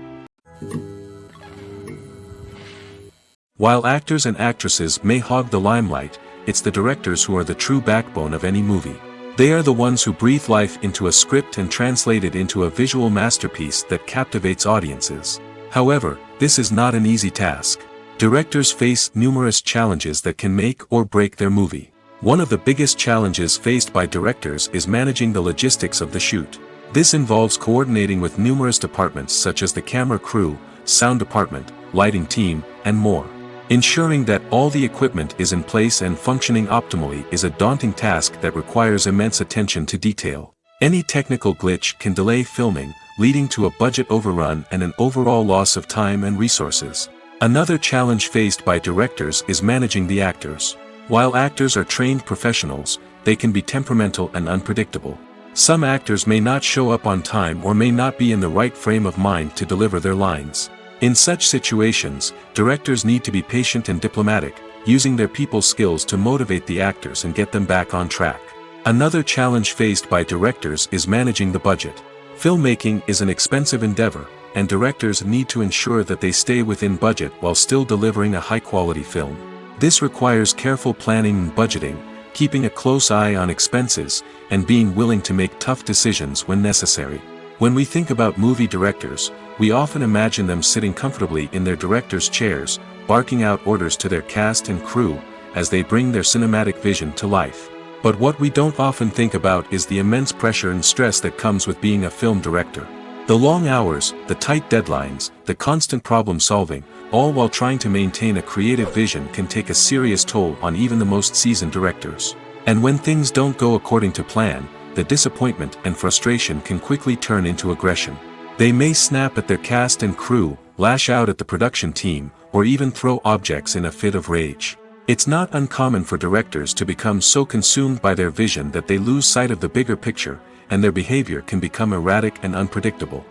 While actors and actresses may hog the limelight, it's the directors who are the true backbone of any movie. They are the ones who breathe life into a script and translate it into a visual masterpiece that captivates audiences. However, this is not an easy task. Directors face numerous challenges that can make or break their movie. One of the biggest challenges faced by directors is managing the logistics of the shoot. This involves coordinating with numerous departments such as the camera crew, sound department, lighting team, and more. Ensuring that all the equipment is in place and functioning optimally is a daunting task that requires immense attention to detail. Any technical glitch can delay filming, leading to a budget overrun and an overall loss of time and resources. Another challenge faced by directors is managing the actors. While actors are trained professionals, they can be temperamental and unpredictable. Some actors may not show up on time or may not be in the right frame of mind to deliver their lines. In such situations, directors need to be patient and diplomatic, using their people skills to motivate the actors and get them back on track. Another challenge faced by directors is managing the budget. Filmmaking is an expensive endeavor, and directors need to ensure that they stay within budget while still delivering a high-quality film. This requires careful planning and budgeting, keeping a close eye on expenses, and being willing to make tough decisions when necessary. When we think about movie directors, we often imagine them sitting comfortably in their director's chairs, barking out orders to their cast and crew, as they bring their cinematic vision to life. But what we don't often think about is the immense pressure and stress that comes with being a film director. The long hours, the tight deadlines, the constant problem solving, all while trying to maintain a creative vision can take a serious toll on even the most seasoned directors. And when things don't go according to plan, the disappointment and frustration can quickly turn into aggression. They may snap at their cast and crew, lash out at the production team, or even throw objects in a fit of rage. It's not uncommon for directors to become so consumed by their vision that they lose sight of the bigger picture, and their behavior can become erratic and unpredictable.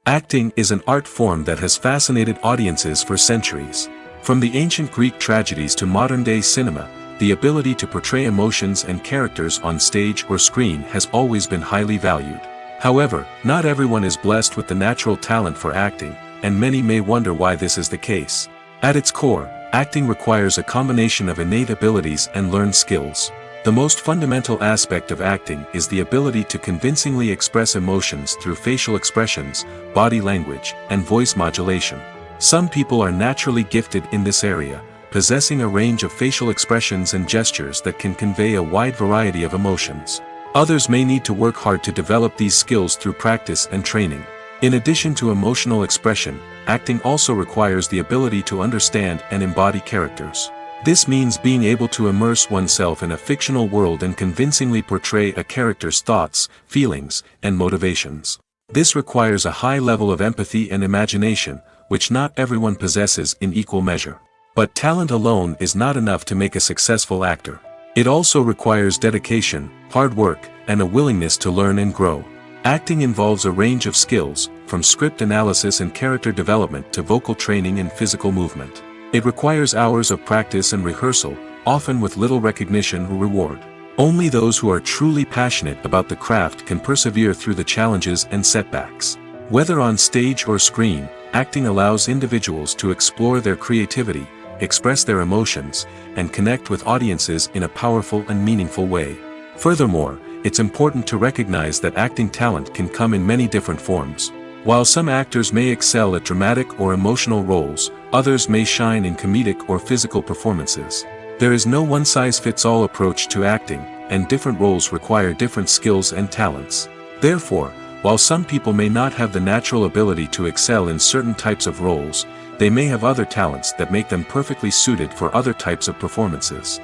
Acting is an art form that has fascinated audiences for centuries. From the ancient Greek tragedies to modern-day cinema, the ability to portray emotions and characters on stage or screen has always been highly valued. However, not everyone is blessed with the natural talent for acting, and many may wonder why this is the case. At its core, Acting requires a combination of innate abilities and learned skills. The most fundamental aspect of acting is the ability to convincingly express emotions through facial expressions, body language, and voice modulation. Some people are naturally gifted in this area, possessing a range of facial expressions and gestures that can convey a wide variety of emotions. Others may need to work hard to develop these skills through practice and training. In addition to emotional expression, acting also requires the ability to understand and embody characters. This means being able to immerse oneself in a fictional world and convincingly portray a character's thoughts, feelings, and motivations. This requires a high level of empathy and imagination, which not everyone possesses in equal measure. But talent alone is not enough to make a successful actor. It also requires dedication, hard work, and a willingness to learn and grow. Acting involves a range of skills, from script analysis and character development to vocal training and physical movement. It requires hours of practice and rehearsal, often with little recognition or reward. Only those who are truly passionate about the craft can persevere through the challenges and setbacks. Whether on stage or screen, acting allows individuals to explore their creativity, express their emotions, and connect with audiences in a powerful and meaningful way. Furthermore, it's important to recognize that acting talent can come in many different forms. While some actors may excel at dramatic or emotional roles, others may shine in comedic or physical performances. There is no one-size-fits-all approach to acting, and different roles require different skills and talents. Therefore, while some people may not have the natural ability to excel in certain types of roles, they may have other talents that make them perfectly suited for other types of performances.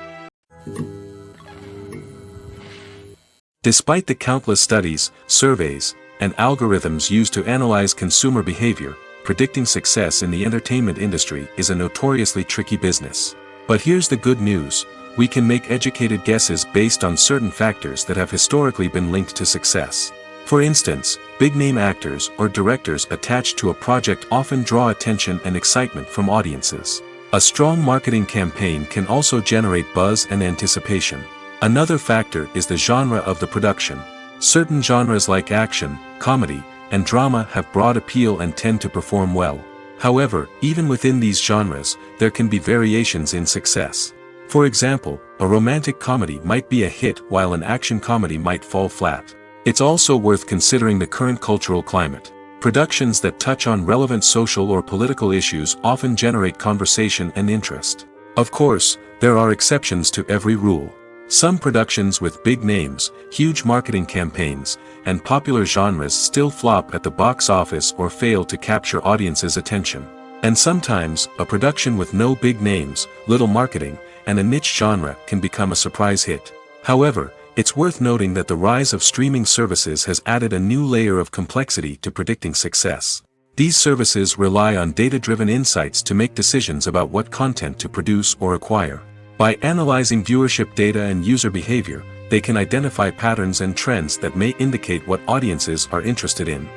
Despite the countless studies, surveys, and algorithms used to analyze consumer behavior, predicting success in the entertainment industry is a notoriously tricky business. But here's the good news: we can make educated guesses based on certain factors that have historically been linked to success. For instance, big-name actors or directors attached to a project often draw attention and excitement from audiences. A strong marketing campaign can also generate buzz and anticipation. Another factor is the genre of the production. Certain genres like action, comedy, and drama have broad appeal and tend to perform well. However, even within these genres, there can be variations in success. For example, a romantic comedy might be a hit while an action comedy might fall flat. It's also worth considering the current cultural climate. Productions that touch on relevant social or political issues often generate conversation and interest. Of course, there are exceptions to every rule. Some productions with big names, huge marketing campaigns, and popular genres still flop at the box office or fail to capture audiences' attention. And sometimes, a production with no big names, little marketing, and a niche genre can become a surprise hit. However, it's worth noting that the rise of streaming services has added a new layer of complexity to predicting success. These services rely on data-driven insights to make decisions about what content to produce or acquire. By analyzing viewership data and user behavior, they can identify patterns and trends that may indicate what audiences are interested in.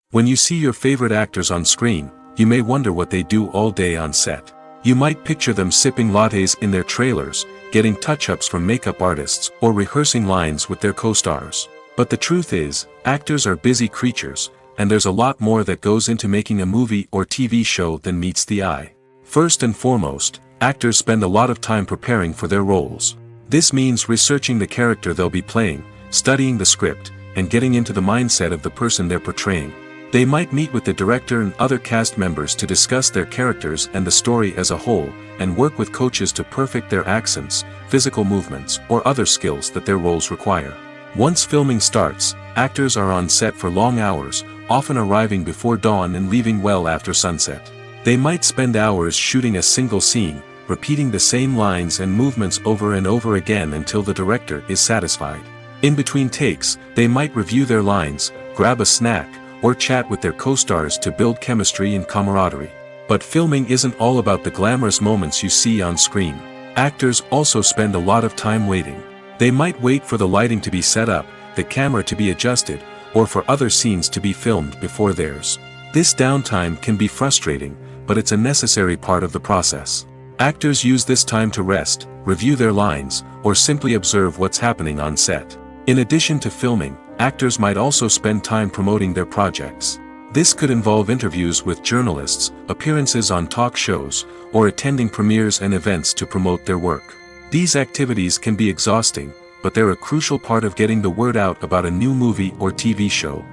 When you see your favorite actors on screen, you may wonder what they do all day on set. You might picture them sipping lattes in their trailers, getting touch-ups from makeup artists, or rehearsing lines with their co-stars. But the truth is, actors are busy creatures, and there's a lot more that goes into making a movie or TV show than meets the eye. First and foremost, actors spend a lot of time preparing for their roles. This means researching the character they'll be playing, studying the script, and getting into the mindset of the person they're portraying. They might meet with the director and other cast members to discuss their characters and the story as a whole, and work with coaches to perfect their accents, physical movements, or other skills that their roles require. Once filming starts, actors are on set for long hours, often arriving before dawn and leaving well after sunset. They might spend hours shooting a single scene, repeating the same lines and movements over and over again until the director is satisfied. In between takes, they might review their lines, grab a snack, or chat with their co-stars to build chemistry and camaraderie. But filming isn't all about the glamorous moments you see on screen. Actors also spend a lot of time waiting. They might wait for the lighting to be set up, the camera to be adjusted, or for other scenes to be filmed before theirs. This downtime can be frustrating, but it's a necessary part of the process. Actors use this time to rest, review their lines, or simply observe what's happening on set. In addition to filming, actors might also spend time promoting their projects. This could involve interviews with journalists, appearances on talk shows, or attending premieres and events to promote their work. These activities can be exhausting, but they're a crucial part of getting the word out about a new movie or TV show.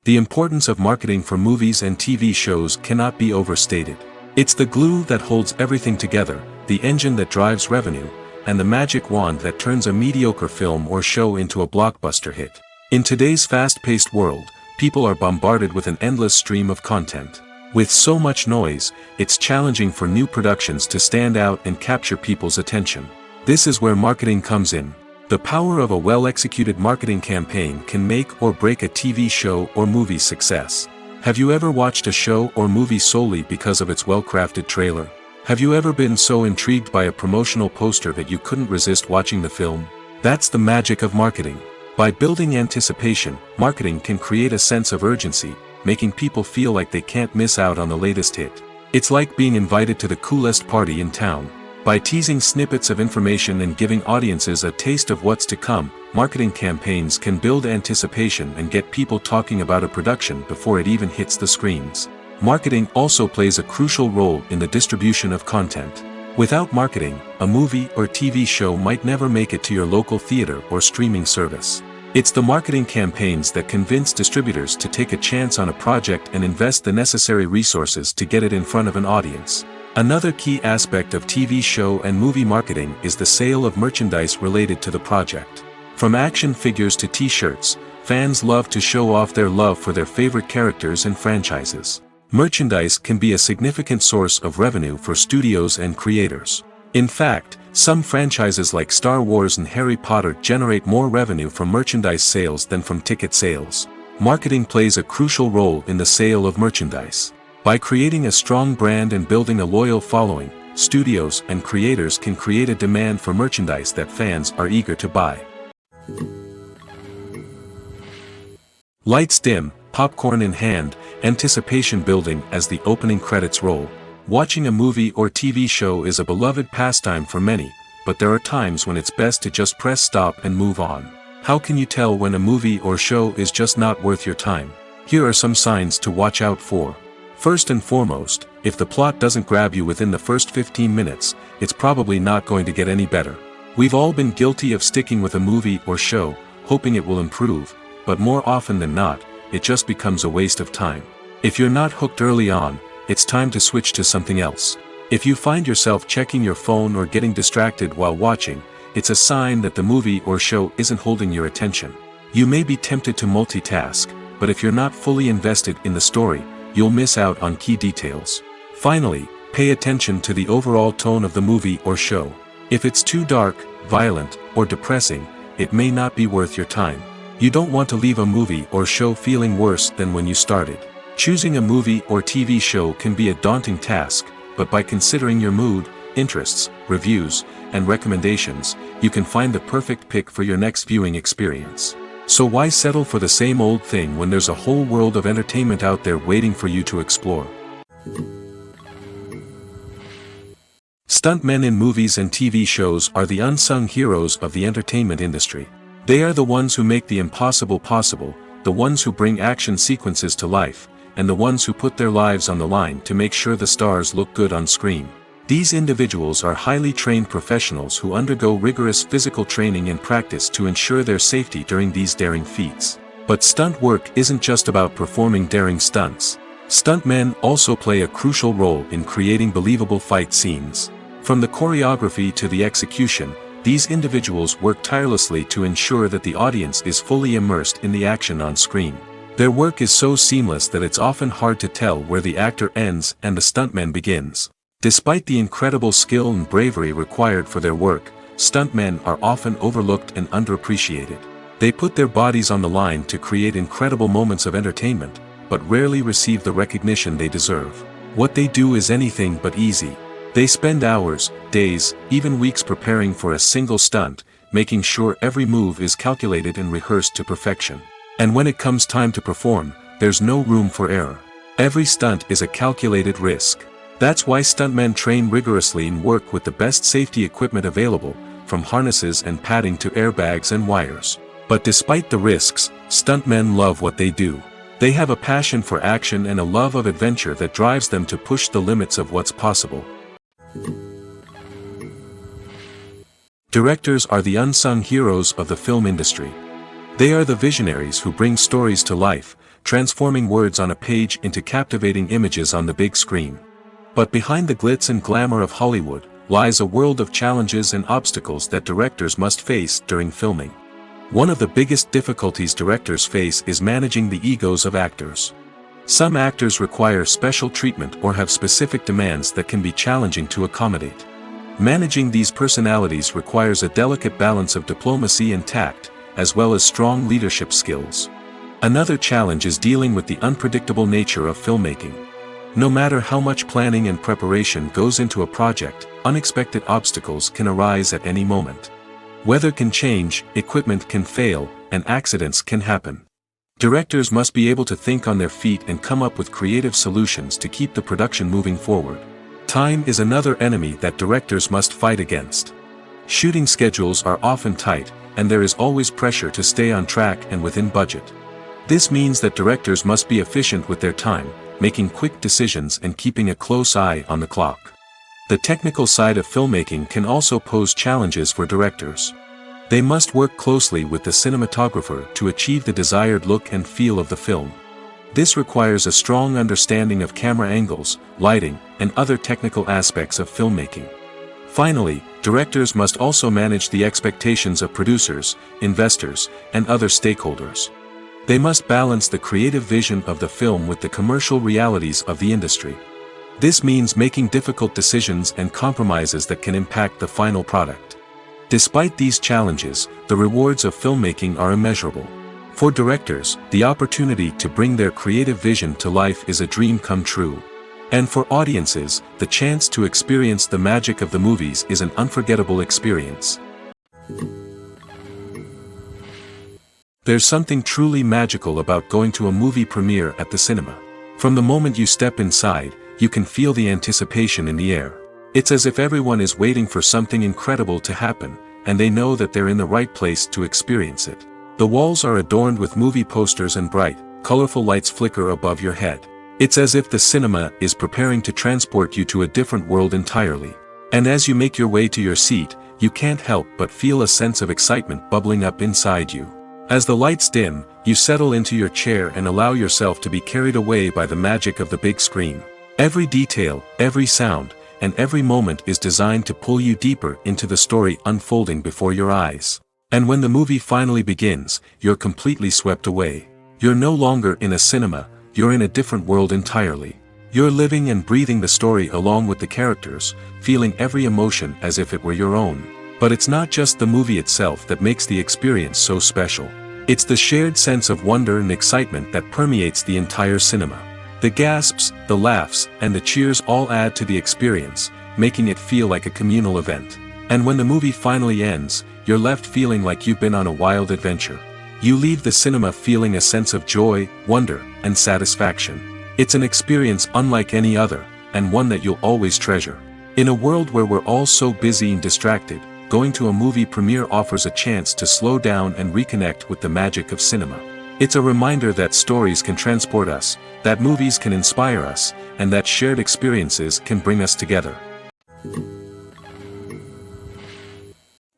The importance of marketing for movies and TV shows cannot be overstated. It's the glue that holds everything together, the engine that drives revenue, and the magic wand that turns a mediocre film or show into a blockbuster hit. In today's fast-paced world, people are bombarded with an endless stream of content. With so much noise, it's challenging for new productions to stand out and capture people's attention. This is where marketing comes in. The power of a well-executed marketing campaign can make or break a TV show or movie's success. Have you ever watched a show or movie solely because of its well-crafted trailer? Have you ever been so intrigued by a promotional poster that you couldn't resist watching the film? That's the magic of marketing. By building anticipation, marketing can create a sense of urgency, making people feel like they can't miss out on the latest hit. It's like being invited to the coolest party in town. By teasing snippets of information and giving audiences a taste of what's to come, marketing campaigns can build anticipation and get people talking about a production before it even hits the screens. Marketing also plays a crucial role in the distribution of content. Without marketing, a movie or TV show might never make it to your local theater or streaming service. It's the marketing campaigns that convince distributors to take a chance on a project and invest the necessary resources to get it in front of an audience. Another key aspect of TV show and movie marketing is the sale of merchandise related to the project. From action figures to t-shirts, fans love to show off their love for their favorite characters and franchises. Merchandise can be a significant source of revenue for studios and creators. In fact, some franchises like Star Wars and Harry Potter generate more revenue from merchandise sales than from ticket sales. Marketing plays a crucial role in the sale of merchandise. By creating a strong brand and building a loyal following, studios and creators can create a demand for merchandise that fans are eager to buy. Lights dim, popcorn in hand, anticipation building as the opening credits roll. Watching a movie or TV show is a beloved pastime for many, but there are times when it's best to just press stop and move on. How can you tell when a movie or show is just not worth your time? Here are some signs to watch out for. First and foremost, if the plot doesn't grab you within the first 15 minutes, it's probably not going to get any better. We've all been guilty of sticking with a movie or show, hoping it will improve, but more often than not, it just becomes a waste of time. If you're not hooked early on, it's time to switch to something else. If you find yourself checking your phone or getting distracted while watching, it's a sign that the movie or show isn't holding your attention. You may be tempted to multitask, but if you're not fully invested in the story, you'll miss out on key details. Finally, pay attention to the overall tone of the movie or show. If it's too dark, violent, or depressing, it may not be worth your time. You don't want to leave a movie or show feeling worse than when you started. Choosing a movie or TV show can be a daunting task, but by considering your mood, interests, reviews, and recommendations, you can find the perfect pick for your next viewing experience. So why settle for the same old thing when there's a whole world of entertainment out there waiting for you to explore? Stuntmen in movies and TV shows are the unsung heroes of the entertainment industry. They are the ones who make the impossible possible, the ones who bring action sequences to life, and the ones who put their lives on the line to make sure the stars look good on screen. These individuals are highly trained professionals who undergo rigorous physical training and practice to ensure their safety during these daring feats. But stunt work isn't just about performing daring stunts. Stuntmen also play a crucial role in creating believable fight scenes. From the choreography to the execution, these individuals work tirelessly to ensure that the audience is fully immersed in the action on screen. Their work is so seamless that it's often hard to tell where the actor ends and the stuntman begins. Despite the incredible skill and bravery required for their work, stuntmen are often overlooked and underappreciated. They put their bodies on the line to create incredible moments of entertainment, but rarely receive the recognition they deserve. What they do is anything but easy. They spend hours, days, even weeks preparing for a single stunt, making sure every move is calculated and rehearsed to perfection. And when it comes time to perform, there's no room for error. Every stunt is a calculated risk. That's why stuntmen train rigorously and work with the best safety equipment available, from harnesses and padding to airbags and wires. But despite the risks, Stuntmen love what they do. They have a passion for action and a love of adventure that drives them to push the limits of what's possible. Directors are the unsung heroes of the film industry. They are the visionaries who bring stories to life, transforming words on a page into captivating images on the big screen. But behind the glitz and glamour of Hollywood lies a world of challenges and obstacles that directors must face during filming. One of the biggest difficulties directors face is managing the egos of actors. Some actors require special treatment or have specific demands that can be challenging to accommodate. Managing these personalities requires a delicate balance of diplomacy and tact, as well as strong leadership skills. Another challenge is dealing with the unpredictable nature of filmmaking. No matter how much planning and preparation goes into a project, unexpected obstacles can arise at any moment. Weather can change, equipment can fail, and accidents can happen. Directors must be able to think on their feet and come up with creative solutions to keep the production moving forward. Time is another enemy that directors must fight against. Shooting schedules are often tight, and there is always pressure to stay on track and within budget. This means that directors must be efficient with their time, making quick decisions and keeping a close eye on the clock. The technical side of filmmaking can also pose challenges for directors. They must work closely with the cinematographer to achieve the desired look and feel of the film. This requires a strong understanding of camera angles, lighting, and other technical aspects of filmmaking. Finally, directors must also manage the expectations of producers, investors, and other stakeholders. They must balance the creative vision of the film with the commercial realities of the industry. This means making difficult decisions and compromises that can impact the final product. Despite these challenges, the rewards of filmmaking are immeasurable. For directors, the opportunity to bring their creative vision to life is a dream come true. And for audiences, the chance to experience the magic of the movies is an unforgettable experience. There's something truly magical about going to a movie premiere at the cinema. From the moment you step inside, you can feel the anticipation in the air. It's as if everyone is waiting for something incredible to happen, and they know that they're in the right place to experience it. The walls are adorned with movie posters and bright, colorful lights flicker above your head. It's as if the cinema is preparing to transport you to a different world entirely. And as you make your way to your seat, you can't help but feel a sense of excitement bubbling up inside you. As the lights dim, you settle into your chair and allow yourself to be carried away by the magic of the big screen. Every detail, every sound, and every moment is designed to pull you deeper into the story unfolding before your eyes. And when the movie finally begins, you're completely swept away. You're no longer in a cinema, you're in a different world entirely. You're living and breathing the story along with the characters, feeling every emotion as if it were your own. But it's not just the movie itself that makes the experience so special. It's the shared sense of wonder and excitement that permeates the entire cinema. The gasps, the laughs, and the cheers all add to the experience, making it feel like a communal event. And when the movie finally ends, you're left feeling like you've been on a wild adventure. You leave the cinema feeling a sense of joy, wonder, and satisfaction. It's an experience unlike any other, and one that you'll always treasure. In a world where we're all so busy and distracted, going to a movie premiere offers a chance to slow down and reconnect with the magic of cinema. It's a reminder that stories can transport us, that movies can inspire us, and that shared experiences can bring us together.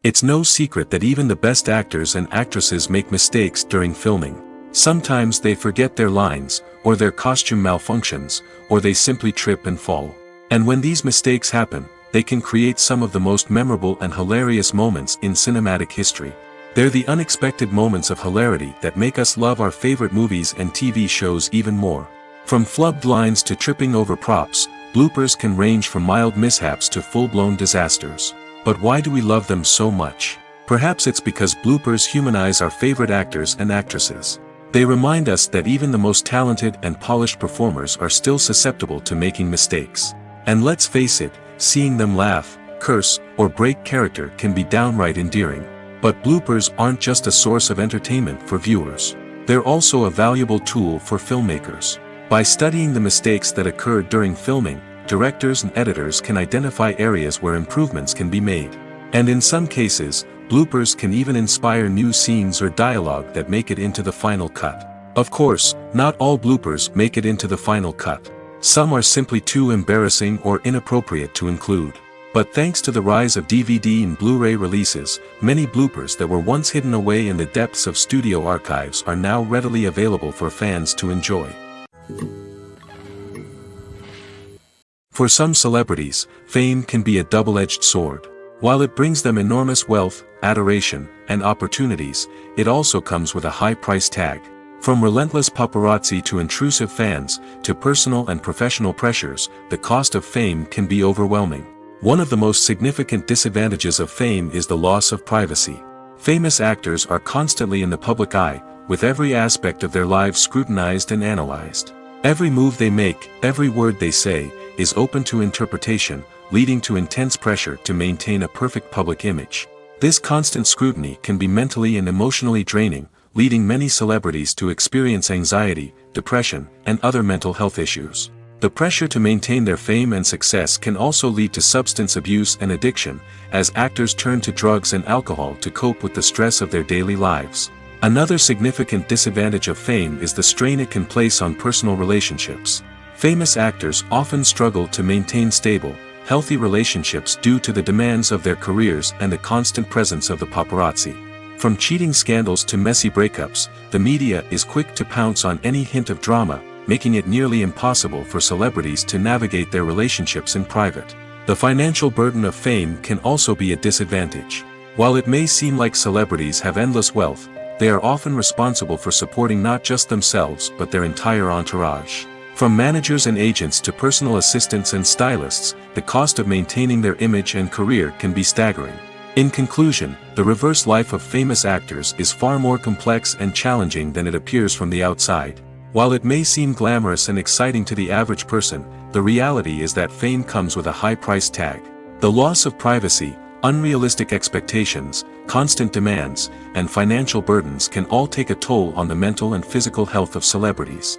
It's no secret that even the best actors and actresses make mistakes during filming. Sometimes they forget their lines, or their costume malfunctions, or they simply trip and fall. And when these mistakes happen, they can create some of the most memorable and hilarious moments in cinematic history. They're the unexpected moments of hilarity that make us love our favorite movies and TV shows even more. From flubbed lines to tripping over props, bloopers can range from mild mishaps to full-blown disasters. But why do we love them so much? Perhaps it's because bloopers humanize our favorite actors and actresses. They remind us that even the most talented and polished performers are still susceptible to making mistakes. And let's face it, seeing them laugh, curse, or break character can be downright endearing. But bloopers aren't just a source of entertainment for viewers. They're also a valuable tool for filmmakers. By studying the mistakes that occurred during filming, directors and editors can identify areas where improvements can be made. And in some cases, bloopers can even inspire new scenes or dialogue that make it into the final cut. Of course, not all bloopers make it into the final cut. Some are simply too embarrassing or inappropriate to include. But thanks to the rise of DVD and Blu-ray releases, many bloopers that were once hidden away in the depths of studio archives are now readily available for fans to enjoy. For some celebrities, fame can be a double-edged sword. While it brings them enormous wealth, adoration, and opportunities, it also comes with a high price tag. From relentless paparazzi to intrusive fans, to personal and professional pressures, the cost of fame can be overwhelming. One of the most significant disadvantages of fame is the loss of privacy. Famous actors are constantly in the public eye, with every aspect of their lives scrutinized and analyzed. Every move they make, every word they say, is open to interpretation, leading to intense pressure to maintain a perfect public image. This constant scrutiny can be mentally and emotionally draining, leading many celebrities to experience anxiety, depression, and other mental health issues. The pressure to maintain their fame and success can also lead to substance abuse and addiction, as actors turn to drugs and alcohol to cope with the stress of their daily lives. Another significant disadvantage of fame is the strain it can place on personal relationships. Famous actors often struggle to maintain stable, healthy relationships due to the demands of their careers and the constant presence of the paparazzi. From cheating scandals to messy breakups, the media is quick to pounce on any hint of drama, making it nearly impossible for celebrities to navigate their relationships in private. The financial burden of fame can also be a disadvantage. While it may seem like celebrities have endless wealth, they are often responsible for supporting not just themselves but their entire entourage. From managers and agents to personal assistants and stylists, the cost of maintaining their image and career can be staggering. In conclusion, the reverse life of famous actors is far more complex and challenging than it appears from the outside. While it may seem glamorous and exciting to the average person, the reality is that fame comes with a high price tag. The loss of privacy, unrealistic expectations, constant demands, and financial burdens can all take a toll on the mental and physical health of celebrities.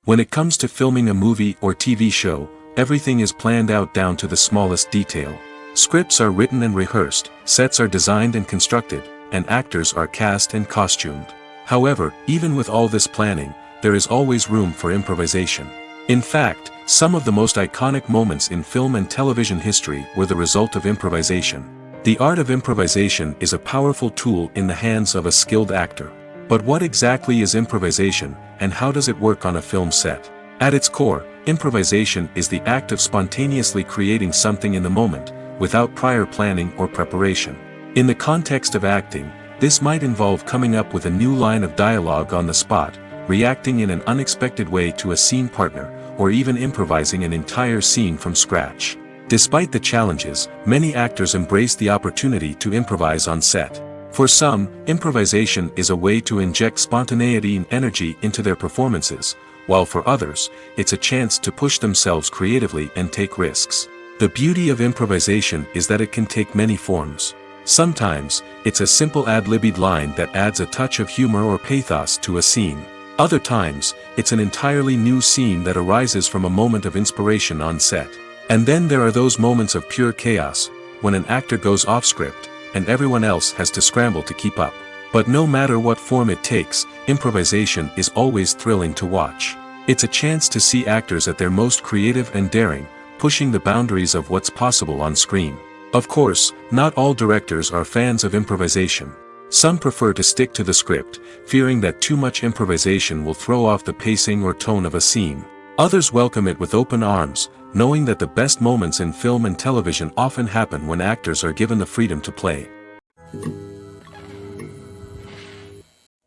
When it comes to filming a movie or TV show, everything is planned out down to the smallest detail. Scripts are written and rehearsed, sets are designed and constructed, and actors are cast and costumed. However, even with all this planning, there is always room for improvisation. In fact, some of the most iconic moments in film and television history were the result of improvisation. The art of improvisation is a powerful tool in the hands of a skilled actor. But what exactly is improvisation, and how does it work on a film set? At its core, improvisation is the act of spontaneously creating something in the moment, without prior planning or preparation. In the context of acting, this might involve coming up with a new line of dialogue on the spot, reacting in an unexpected way to a scene partner, or even improvising an entire scene from scratch. Despite the challenges, many actors embrace the opportunity to improvise on set. For some, improvisation is a way to inject spontaneity and energy into their performances, while for others, it's a chance to push themselves creatively and take risks. The beauty of improvisation is that it can take many forms. Sometimes, it's a simple ad-libbed line that adds a touch of humor or pathos to a scene. Other times, it's an entirely new scene that arises from a moment of inspiration on set. And then there are those moments of pure chaos, when an actor goes off script, and everyone else has to scramble to keep up. But no matter what form it takes, improvisation is always thrilling to watch. It's a chance to see actors at their most creative and daring, pushing the boundaries of what's possible on screen. Of course, not all directors are fans of improvisation. Some prefer to stick to the script, fearing that too much improvisation will throw off the pacing or tone of a scene. Others welcome it with open arms, knowing that the best moments in film and television often happen when actors are given the freedom to play.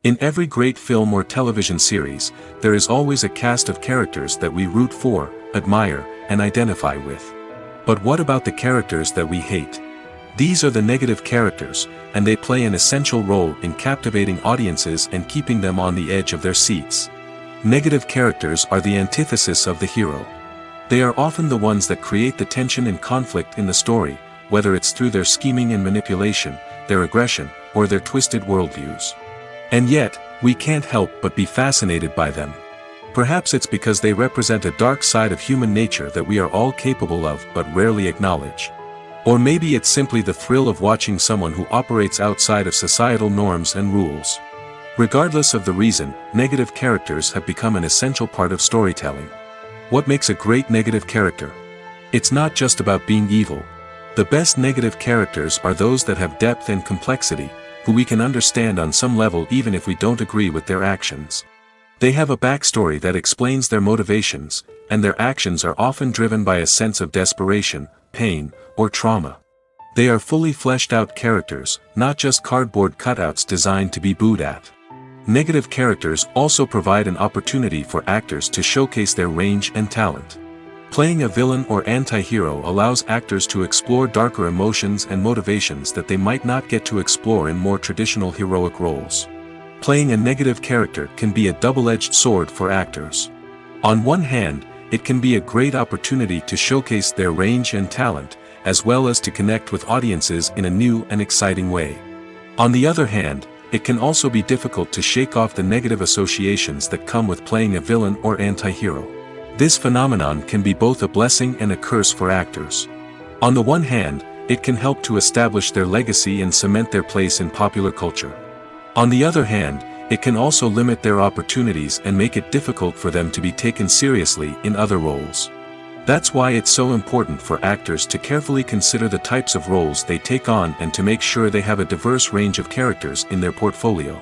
In every great film or television series, there is always a cast of characters that we root for, admire, and identify with. But what about the characters that we hate? These are the negative characters, and they play an essential role in captivating audiences and keeping them on the edge of their seats. Negative characters are the antithesis of the hero. They are often the ones that create the tension and conflict in the story, whether it's through their scheming and manipulation, their aggression, or their twisted worldviews. And yet, we can't help but be fascinated by them. Perhaps it's because they represent a dark side of human nature that we are all capable of but rarely acknowledge. Or maybe it's simply the thrill of watching someone who operates outside of societal norms and rules. Regardless of the reason, negative characters have become an essential part of storytelling. What makes a great negative character? It's not just about being evil. The best negative characters are those that have depth and complexity, who we can understand on some level even if we don't agree with their actions. They have a backstory that explains their motivations, and their actions are often driven by a sense of desperation, pain, or trauma. They are fully fleshed out characters, not just cardboard cutouts designed to be booed at. Negative characters also provide an opportunity for actors to showcase their range and talent. Playing a villain or anti-hero allows actors to explore darker emotions and motivations that they might not get to explore in more traditional heroic roles. Playing a negative character can be a double-edged sword for actors. On one hand, it can be a great opportunity to showcase their range and talent, as well as to connect with audiences in a new and exciting way. On the other hand, it can also be difficult to shake off the negative associations that come with playing a villain or anti-hero. This phenomenon can be both a blessing and a curse for actors. On the one hand, it can help to establish their legacy and cement their place in popular culture. On the other hand, it can also limit their opportunities and make it difficult for them to be taken seriously in other roles. That's why it's so important for actors to carefully consider the types of roles they take on and to make sure they have a diverse range of characters in their portfolio.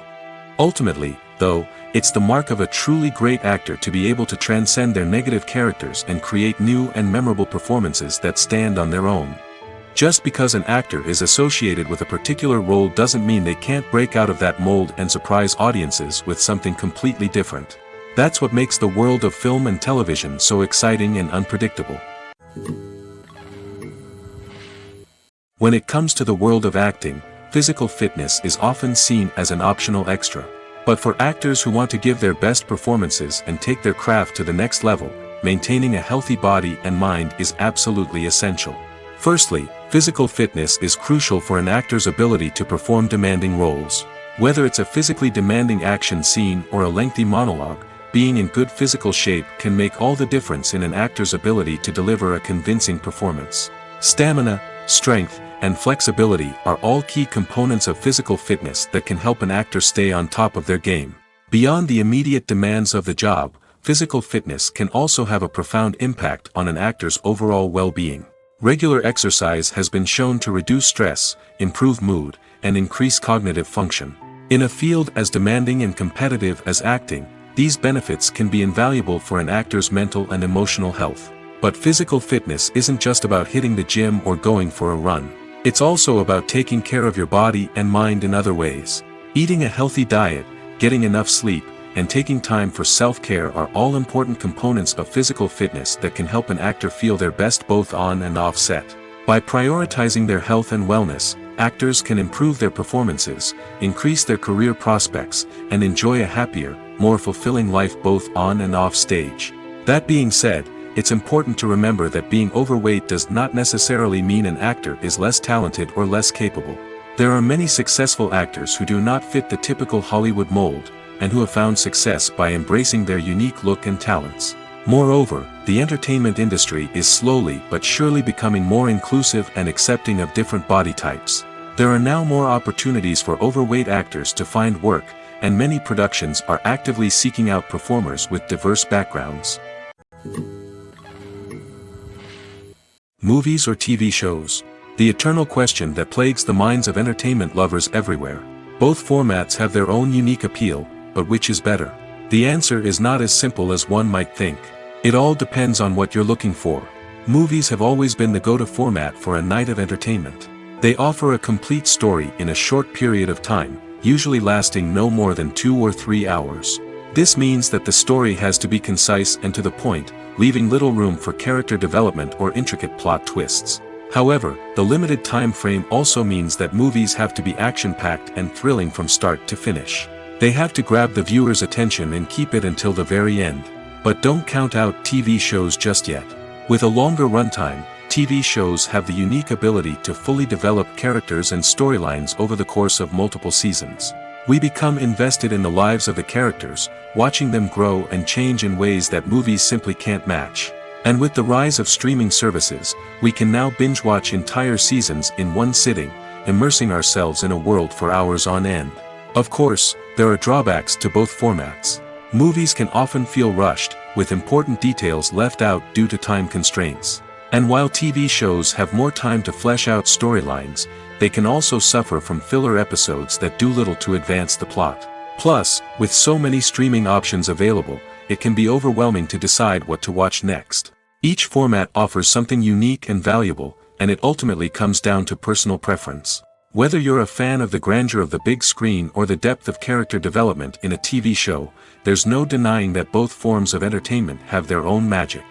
Ultimately, though, it's the mark of a truly great actor to be able to transcend their negative characters and create new and memorable performances that stand on their own. Just because an actor is associated with a particular role doesn't mean they can't break out of that mold and surprise audiences with something completely different. That's what makes the world of film and television so exciting and unpredictable. When it comes to the world of acting, physical fitness is often seen as an optional extra. But for actors who want to give their best performances and take their craft to the next level, maintaining a healthy body and mind is absolutely essential. Firstly, physical fitness is crucial for an actor's ability to perform demanding roles. Whether it's a physically demanding action scene or a lengthy monologue, being in good physical shape can make all the difference in an actor's ability to deliver a convincing performance. Stamina, strength, and flexibility are all key components of physical fitness that can help an actor stay on top of their game. Beyond the immediate demands of the job, physical fitness can also have a profound impact on an actor's overall well-being. Regular exercise has been shown to reduce stress, improve mood, and increase cognitive function. In a field as demanding and competitive as acting, these benefits can be invaluable for an actor's mental and emotional health. But physical fitness isn't just about hitting the gym or going for a run. It's also about taking care of your body and mind in other ways. Eating a healthy diet, getting enough sleep, and taking time for self-care are all important components of physical fitness that can help an actor feel their best both on and off set. By prioritizing their health and wellness, actors can improve their performances, increase their career prospects, and enjoy a happier, more fulfilling life both on and off stage. That being said, it's important to remember that being overweight does not necessarily mean an actor is less talented or less capable. There are many successful actors who do not fit the typical Hollywood mold, and who have found success by embracing their unique look and talents. Moreover, the entertainment industry is slowly but surely becoming more inclusive and accepting of different body types. There are now more opportunities for overweight actors to find work, and many productions are actively seeking out performers with diverse backgrounds. Movies or TV shows? The eternal question that plagues the minds of entertainment lovers everywhere. Both formats have their own unique appeal, but which is better? The answer is not as simple as one might think. It all depends on what you're looking for. Movies have always been the go-to format for a night of entertainment. They offer a complete story in a short period of time, usually lasting no more than 2 or 3 hours. This means that the story has to be concise and to the point, leaving little room for character development or intricate plot twists. However, the limited time frame also means that movies have to be action-packed and thrilling from start to finish. They have to grab the viewer's attention and keep it until the very end. But don't count out TV shows just yet. With a longer runtime, TV shows have the unique ability to fully develop characters and storylines over the course of multiple seasons. We become invested in the lives of the characters, watching them grow and change in ways that movies simply can't match. And with the rise of streaming services, we can now binge-watch entire seasons in one sitting, immersing ourselves in a world for hours on end. Of course, there are drawbacks to both formats. Movies can often feel rushed, with important details left out due to time constraints. And while TV shows have more time to flesh out storylines, they can also suffer from filler episodes that do little to advance the plot. Plus, with so many streaming options available, it can be overwhelming to decide what to watch next. Each format offers something unique and valuable, and it ultimately comes down to personal preference. Whether you're a fan of the grandeur of the big screen or the depth of character development in a TV show, there's no denying that both forms of entertainment have their own magic.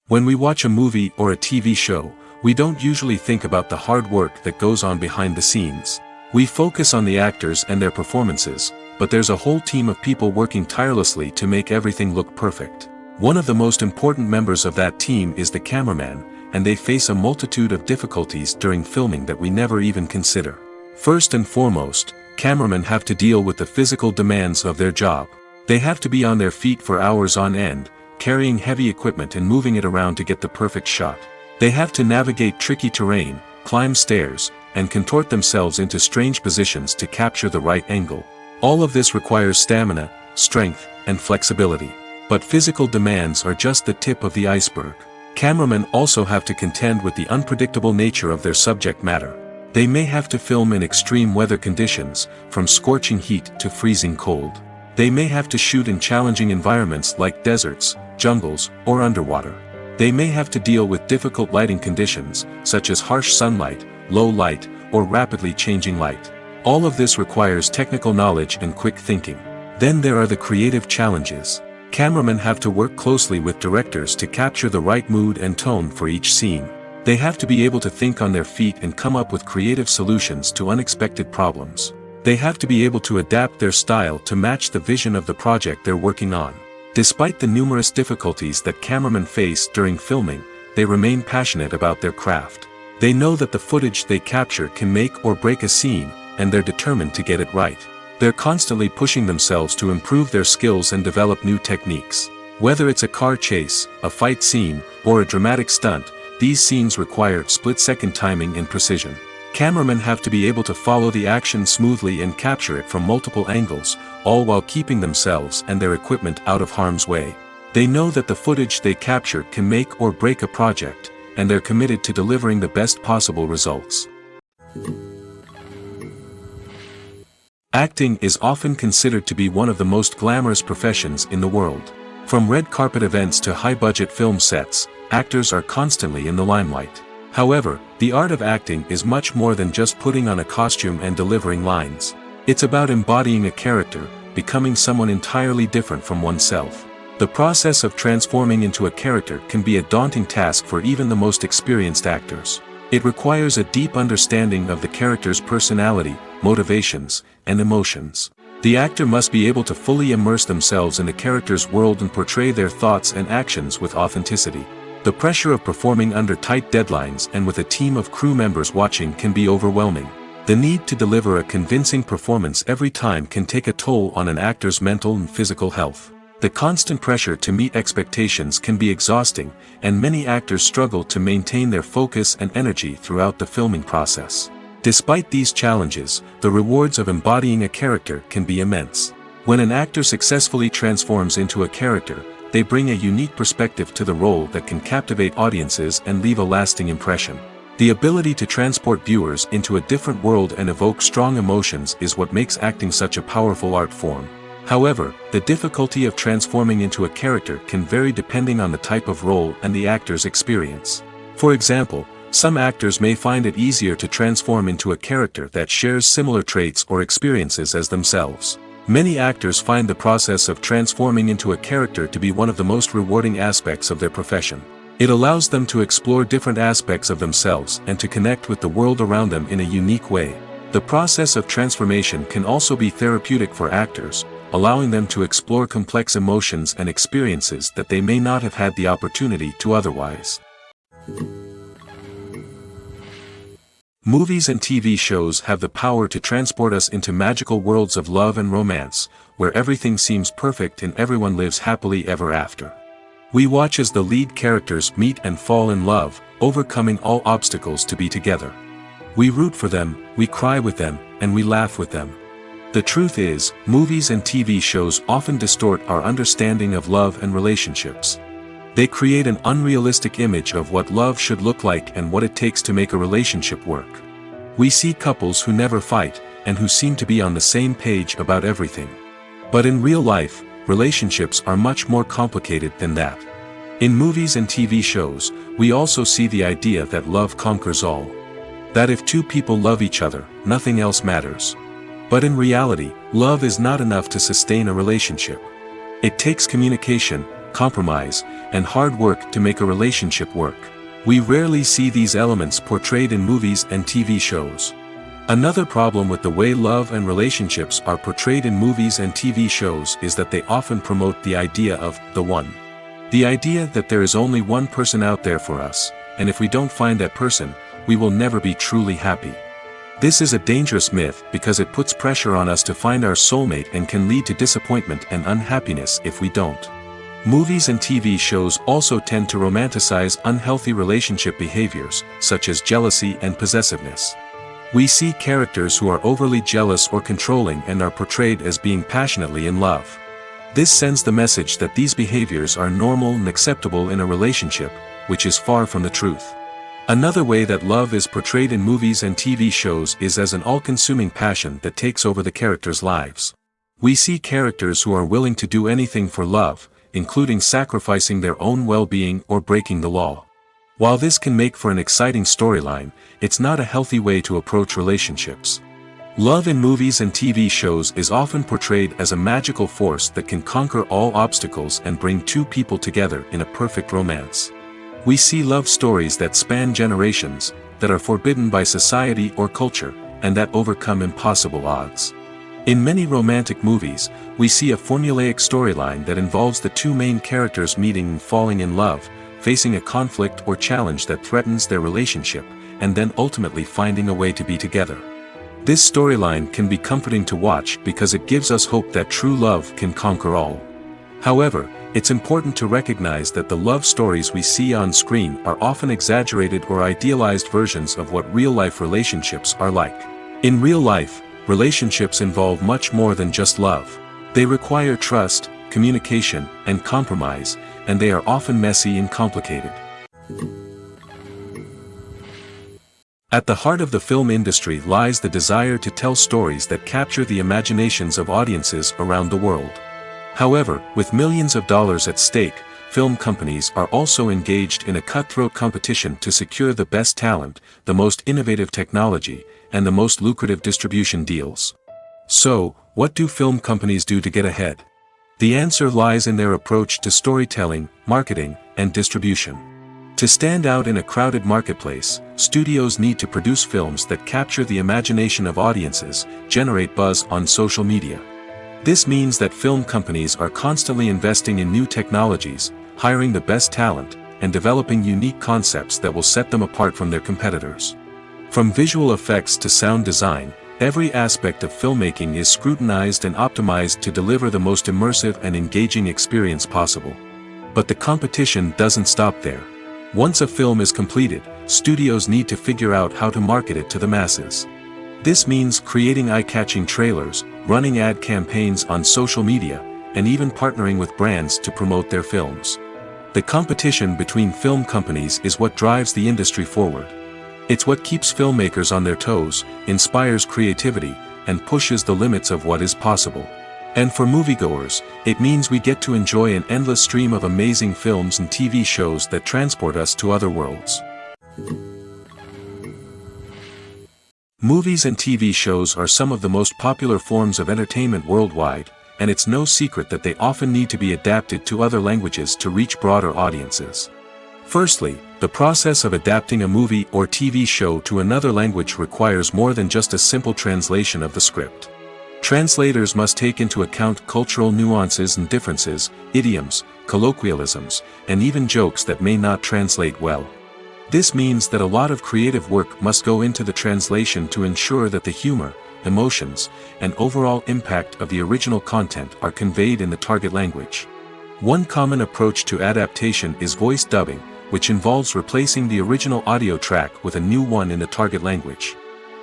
When we watch a movie or a TV show, we don't usually think about the hard work that goes on behind the scenes. We focus on the actors and their performances, but there's a whole team of people working tirelessly to make everything look perfect. One of the most important members of that team is the cameraman, and they face a multitude of difficulties during filming that we never even consider. First and foremost, cameramen have to deal with the physical demands of their job. They have to be on their feet for hours on end, carrying heavy equipment and moving it around to get the perfect shot. They have to navigate tricky terrain, climb stairs, and contort themselves into strange positions to capture the right angle. All of this requires stamina, strength, and flexibility. But physical demands are just the tip of the iceberg. Cameramen also have to contend with the unpredictable nature of their subject matter. They may have to film in extreme weather conditions, from scorching heat to freezing cold. They may have to shoot in challenging environments like deserts, jungles, or underwater. They may have to deal with difficult lighting conditions, such as harsh sunlight, low light, or rapidly changing light. All of this requires technical knowledge and quick thinking. Then there are the creative challenges. Cameramen have to work closely with directors to capture the right mood and tone for each scene. They have to be able to think on their feet and come up with creative solutions to unexpected problems. They have to be able to adapt their style to match the vision of the project they're working on. Despite the numerous difficulties that cameramen face during filming, they remain passionate about their craft. They know that the footage they capture can make or break a scene, and they're determined to get it right. They're constantly pushing themselves to improve their skills and develop new techniques. Whether it's a car chase, a fight scene, or a dramatic stunt, these scenes require split-second timing and precision. Cameramen have to be able to follow the action smoothly and capture it from multiple angles, all while keeping themselves and their equipment out of harm's way. They know that the footage they capture can make or break a project, and they're committed to delivering the best possible results. Acting is often considered to be one of the most glamorous professions in the world. From red carpet events to high-budget film sets, actors are constantly in the limelight. However, the art of acting is much more than just putting on a costume and delivering lines. It's about embodying a character, becoming someone entirely different from oneself. The process of transforming into a character can be a daunting task for even the most experienced actors. It requires a deep understanding of the character's personality, motivations, and emotions. The actor must be able to fully immerse themselves in the character's world and portray their thoughts and actions with authenticity. The pressure of performing under tight deadlines and with a team of crew members watching can be overwhelming. The need to deliver a convincing performance every time can take a toll on an actor's mental and physical health. The constant pressure to meet expectations can be exhausting, and many actors struggle to maintain their focus and energy throughout the filming process. Despite these challenges, the rewards of embodying a character can be immense. When an actor successfully transforms into a character, they bring a unique perspective to the role that can captivate audiences and leave a lasting impression. The ability to transport viewers into a different world and evoke strong emotions is what makes acting such a powerful art form. However, the difficulty of transforming into a character can vary depending on the type of role and the actor's experience. For example, some actors may find it easier to transform into a character that shares similar traits or experiences as themselves. Many actors find the process of transforming into a character to be one of the most rewarding aspects of their profession. It allows them to explore different aspects of themselves and to connect with the world around them in a unique way. The process of transformation can also be therapeutic for actors, allowing them to explore complex emotions and experiences that they may not have had the opportunity to otherwise. Movies and TV shows have the power to transport us into magical worlds of love and romance, where everything seems perfect and everyone lives happily ever after. We watch as the lead characters meet and fall in love, overcoming all obstacles to be together. We root for them, we cry with them, and we laugh with them. The truth is, movies and TV shows often distort our understanding of love and relationships. They create an unrealistic image of what love should look like and what it takes to make a relationship work. We see couples who never fight, and who seem to be on the same page about everything. But in real life, relationships are much more complicated than that. In movies and TV shows, we also see the idea that love conquers all. That if two people love each other, nothing else matters. But in reality, love is not enough to sustain a relationship. It takes communication, compromise, and hard work to make a relationship work. We rarely see these elements portrayed in movies and TV shows. Another problem with the way love and relationships are portrayed in movies and TV shows is that they often promote the idea of the one. The idea that there is only one person out there for us, and if we don't find that person, we will never be truly happy. This is a dangerous myth because it puts pressure on us to find our soulmate and can lead to disappointment and unhappiness if we don't. Movies and TV shows also tend to romanticize unhealthy relationship behaviors, such as jealousy and possessiveness. We see characters who are overly jealous or controlling and are portrayed as being passionately in love. This sends the message that these behaviors are normal and acceptable in a relationship, which is far from the truth. Another way that love is portrayed in movies and TV shows is as an all-consuming passion that takes over the characters' lives. We see characters who are willing to do anything for love, including sacrificing their own well-being or breaking the law. While this can make for an exciting storyline, it's not a healthy way to approach relationships. Love in movies and TV shows is often portrayed as a magical force that can conquer all obstacles and bring two people together in a perfect romance. We see love stories that span generations, that are forbidden by society or culture, and that overcome impossible odds. In many romantic movies, we see a formulaic storyline that involves the two main characters meeting and falling in love, facing a conflict or challenge that threatens their relationship, and then ultimately finding a way to be together. This storyline can be comforting to watch because it gives us hope that true love can conquer all. However, it's important to recognize that the love stories we see on screen are often exaggerated or idealized versions of what real-life relationships are like. In real life, relationships involve much more than just love. They require trust, communication, and compromise, and they are often messy and complicated. At the heart of the film industry lies the desire to tell stories that capture the imaginations of audiences around the world. However, with millions of dollars at stake, film companies are also engaged in a cutthroat competition to secure the best talent, the most innovative technology, and the most lucrative distribution deals. So, what do film companies do to get ahead? The answer lies in their approach to storytelling, marketing, and distribution. To stand out in a crowded marketplace, studios need to produce films that capture the imagination of audiences, generate buzz on social media. This means that film companies are constantly investing in new technologies, hiring the best talent, and developing unique concepts that will set them apart from their competitors. From visual effects to sound design, every aspect of filmmaking is scrutinized and optimized to deliver the most immersive and engaging experience possible. But the competition doesn't stop there. Once a film is completed, studios need to figure out how to market it to the masses. This means creating eye-catching trailers, running ad campaigns on social media, and even partnering with brands to promote their films. The competition between film companies is what drives the industry forward. It's what keeps filmmakers on their toes, inspires creativity, and pushes the limits of what is possible. And for moviegoers, it means we get to enjoy an endless stream of amazing films and TV shows that transport us to other worlds. Movies and TV shows are some of the most popular forms of entertainment worldwide, and it's no secret that they often need to be adapted to other languages to reach broader audiences. Firstly, the process of adapting a movie or TV show to another language requires more than just a simple translation of the script. Translators must take into account cultural nuances and differences, idioms, colloquialisms, and even jokes that may not translate well. This means that a lot of creative work must go into the translation to ensure that the humor, emotions, and overall impact of the original content are conveyed in the target language. One common approach to adaptation is voice dubbing, which involves replacing the original audio track with a new one in the target language.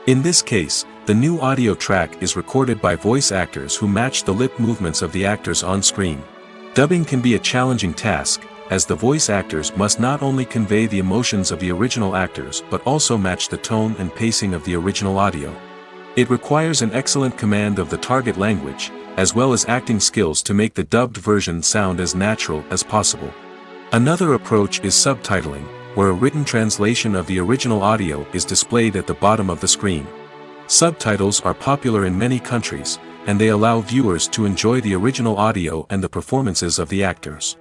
In this case, the new audio track is recorded by voice actors who match the lip movements of the actors on screen. Dubbing can be a challenging task, as the voice actors must not only convey the emotions of the original actors but also match the tone and pacing of the original audio. It requires an excellent command of the target language, as well as acting skills to make the dubbed version sound as natural as possible. Another approach is subtitling, where a written translation of the original audio is displayed at the bottom of the screen. Subtitles are popular in many countries, and they allow viewers to enjoy the original audio and the performances of the actors.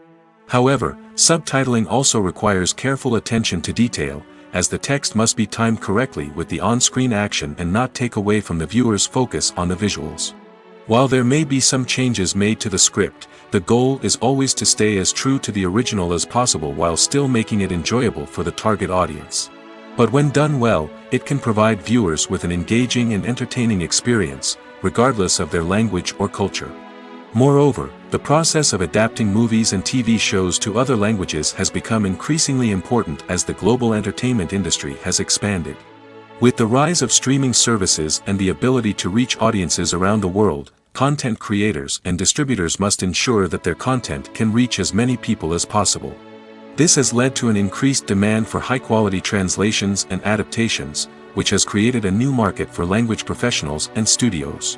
However, subtitling also requires careful attention to detail, as the text must be timed correctly with the on-screen action and not take away from the viewer's focus on the visuals. While there may be some changes made to the script, the goal is always to stay as true to the original as possible while still making it enjoyable for the target audience. But when done well, it can provide viewers with an engaging and entertaining experience, regardless of their language or culture. Moreover, the process of adapting movies and TV shows to other languages has become increasingly important as the global entertainment industry has expanded. With the rise of streaming services and the ability to reach audiences around the world, content creators and distributors must ensure that their content can reach as many people as possible. This has led to an increased demand for high-quality translations and adaptations, which has created a new market for language professionals and studios.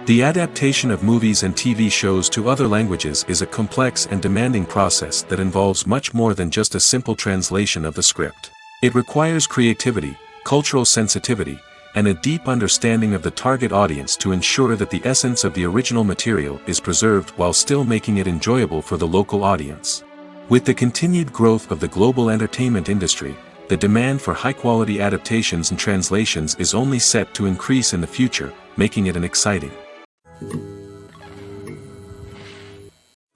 The adaptation of movies and TV shows to other languages is a complex and demanding process that involves much more than just a simple translation of the script. It requires creativity, cultural sensitivity, and a deep understanding of the target audience to ensure that the essence of the original material is preserved while still making it enjoyable for the local audience. With the continued growth of the global entertainment industry, the demand for high-quality adaptations and translations is only set to increase in the future, making it an exciting.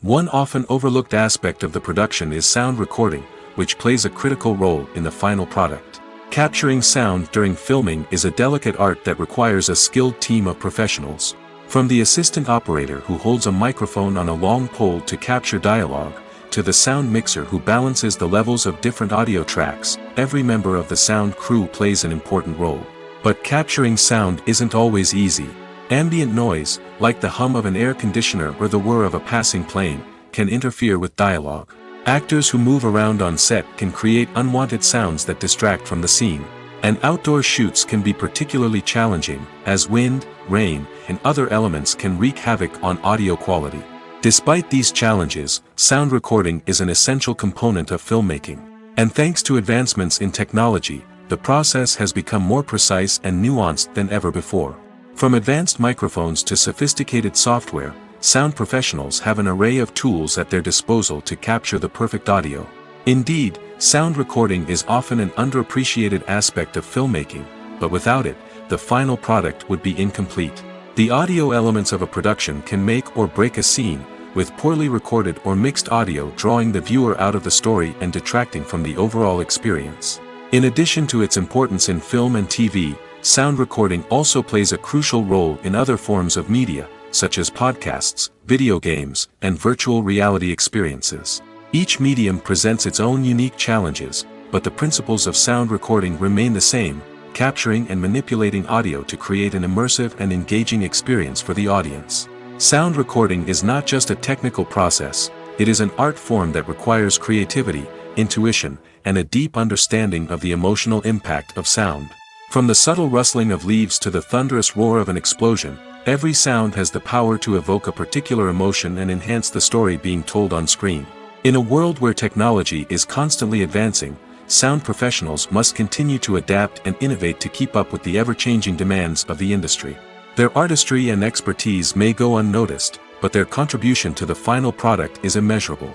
One often overlooked aspect of the production is sound recording, which plays a critical role in the final product. Capturing sound during filming is a delicate art that requires a skilled team of professionals. From the assistant operator who holds a microphone on a long pole to capture dialogue, to the sound mixer who balances the levels of different audio tracks, every member of the sound crew plays an important role. But capturing sound isn't always easy. Ambient noise, like the hum of an air conditioner or the whir of a passing plane, can interfere with dialogue. Actors who move around on set can create unwanted sounds that distract from the scene. And outdoor shoots can be particularly challenging, as wind, rain, and other elements can wreak havoc on audio quality. Despite these challenges, sound recording is an essential component of filmmaking. And thanks to advancements in technology, the process has become more precise and nuanced than ever before. From advanced microphones to sophisticated software, sound professionals have an array of tools at their disposal to capture the perfect audio. Indeed, sound recording is often an underappreciated aspect of filmmaking, but without it, the final product would be incomplete. The audio elements of a production can make or break a scene, with poorly recorded or mixed audio drawing the viewer out of the story and detracting from the overall experience. In addition to its importance in film and TV, sound recording also plays a crucial role in other forms of media, such as podcasts, video games, and virtual reality experiences. Each medium presents its own unique challenges, but the principles of sound recording remain the same, capturing and manipulating audio to create an immersive and engaging experience for the audience. Sound recording is not just a technical process, it is an art form that requires creativity, intuition, and a deep understanding of the emotional impact of sound. From the subtle rustling of leaves to the thunderous roar of an explosion, every sound has the power to evoke a particular emotion and enhance the story being told on screen. In a world where technology is constantly advancing, sound professionals must continue to adapt and innovate to keep up with the ever-changing demands of the industry. Their artistry and expertise may go unnoticed, but their contribution to the final product is immeasurable.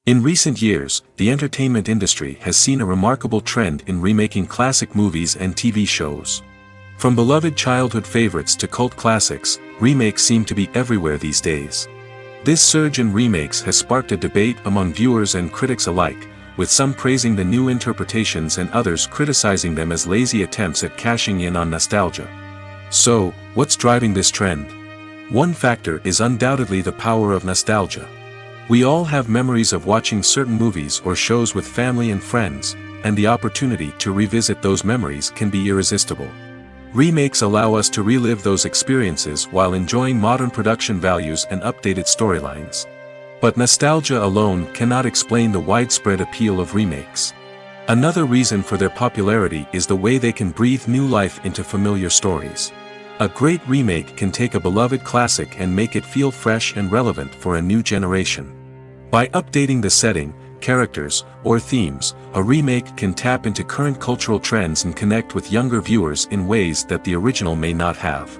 In recent years, the entertainment industry has seen a remarkable trend in remaking classic movies and TV shows. From beloved childhood favorites to cult classics, remakes seem to be everywhere these days. This surge in remakes has sparked a debate among viewers and critics alike, with some praising the new interpretations and others criticizing them as lazy attempts at cashing in on nostalgia. So, what's driving this trend? One factor is undoubtedly the power of nostalgia. We all have memories of watching certain movies or shows with family and friends, and the opportunity to revisit those memories can be irresistible. Remakes allow us to relive those experiences while enjoying modern production values and updated storylines. But nostalgia alone cannot explain the widespread appeal of remakes. Another reason for their popularity is the way they can breathe new life into familiar stories. A great remake can take a beloved classic and make it feel fresh and relevant for a new generation. By updating the setting, characters, or themes, a remake can tap into current cultural trends and connect with younger viewers in ways that the original may not have.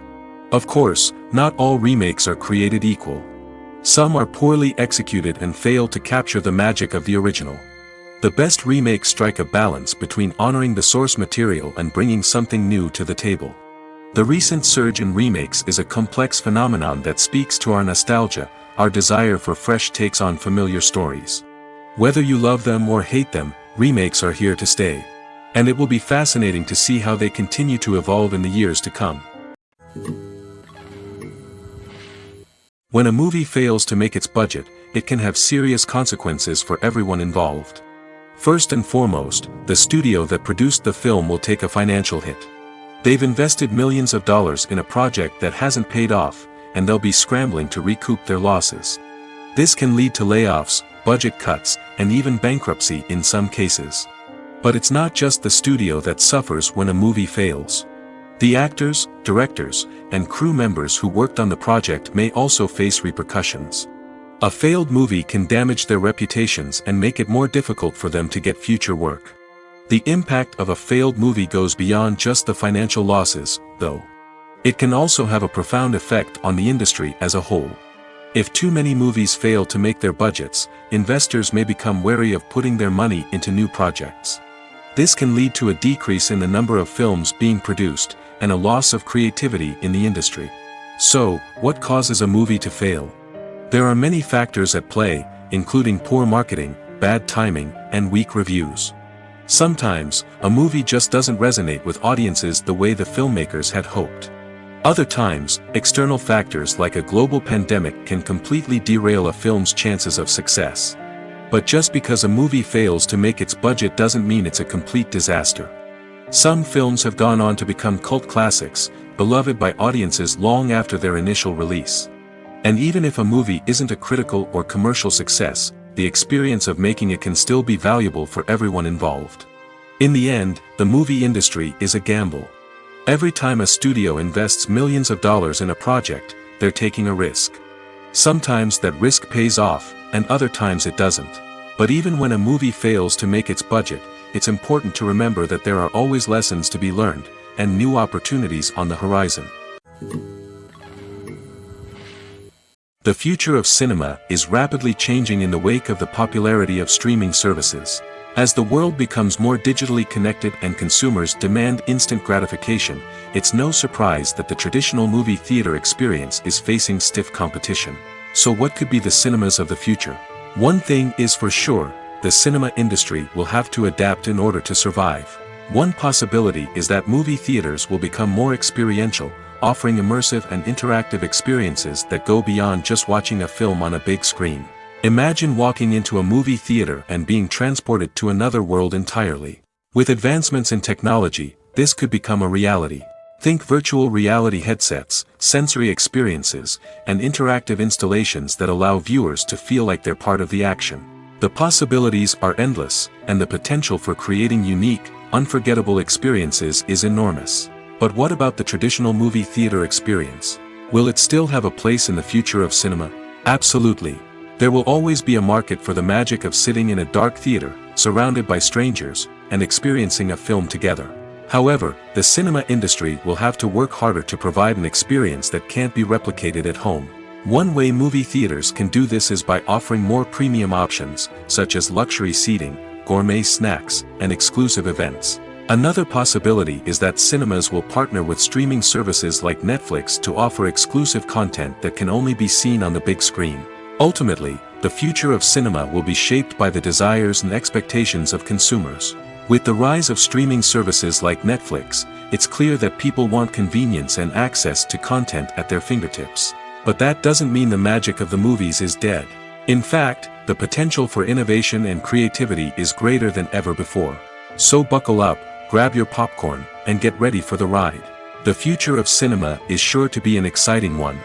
Of course, not all remakes are created equal. Some are poorly executed and fail to capture the magic of the original. The best remakes strike a balance between honoring the source material and bringing something new to the table. The recent surge in remakes is a complex phenomenon that speaks to our nostalgia, our desire for fresh takes on familiar stories. Whether you love them or hate them, remakes are here to stay. And it will be fascinating to see how they continue to evolve in the years to come. When a movie fails to make its budget, it can have serious consequences for everyone involved. First and foremost, the studio that produced the film will take a financial hit. They've invested millions of dollars in a project that hasn't paid off, and they'll be scrambling to recoup their losses. This can lead to layoffs, budget cuts, and even bankruptcy in some cases. But it's not just the studio that suffers when a movie fails. The actors, directors, and crew members who worked on the project may also face repercussions. A failed movie can damage their reputations and make it more difficult for them to get future work. The impact of a failed movie goes beyond just the financial losses, though. It can also have a profound effect on the industry as a whole. If too many movies fail to make their budgets, investors may become wary of putting their money into new projects. This can lead to a decrease in the number of films being produced, and a loss of creativity in the industry. So, what causes a movie to fail? There are many factors at play, including poor marketing, bad timing, and weak reviews. Sometimes, a movie just doesn't resonate with audiences the way the filmmakers had hoped. Other times, external factors like a global pandemic can completely derail a film's chances of success. But just because a movie fails to make its budget doesn't mean it's a complete disaster. Some films have gone on to become cult classics, beloved by audiences long after their initial release. And even if a movie isn't a critical or commercial success, the experience of making it can still be valuable for everyone involved. In the end, the movie industry is a gamble. Every time a studio invests millions of dollars in a project, they're taking a risk. Sometimes that risk pays off, and other times it doesn't. But even when a movie fails to make its budget, it's important to remember that there are always lessons to be learned, and new opportunities on the horizon. The future of cinema is rapidly changing in the wake of the popularity of streaming services. As the world becomes more digitally connected and consumers demand instant gratification, it's no surprise that the traditional movie theater experience is facing stiff competition. So what could be the cinemas of the future? One thing is for sure, the cinema industry will have to adapt in order to survive. One possibility is that movie theaters will become more experiential, offering immersive and interactive experiences that go beyond just watching a film on a big screen. Imagine walking into a movie theater and being transported to another world entirely. With advancements in technology, this could become a reality. Think virtual reality headsets, sensory experiences, and interactive installations that allow viewers to feel like they're part of the action. The possibilities are endless, and the potential for creating unique, unforgettable experiences is enormous. But what about the traditional movie theater experience? Will it still have a place in the future of cinema? Absolutely. There will always be a market for the magic of sitting in a dark theater, surrounded by strangers, and experiencing a film together. However, the cinema industry will have to work harder to provide an experience that can't be replicated at home. One way movie theaters can do this is by offering more premium options, such as luxury seating, gourmet snacks, and exclusive events. Another possibility is that cinemas will partner with streaming services like Netflix to offer exclusive content that can only be seen on the big screen. Ultimately, the future of cinema will be shaped by the desires and expectations of consumers. With the rise of streaming services like Netflix, it's clear that people want convenience and access to content at their fingertips. But that doesn't mean the magic of the movies is dead. In fact, the potential for innovation and creativity is greater than ever before. So buckle up, grab your popcorn, and get ready for the ride. The future of cinema is sure to be an exciting one.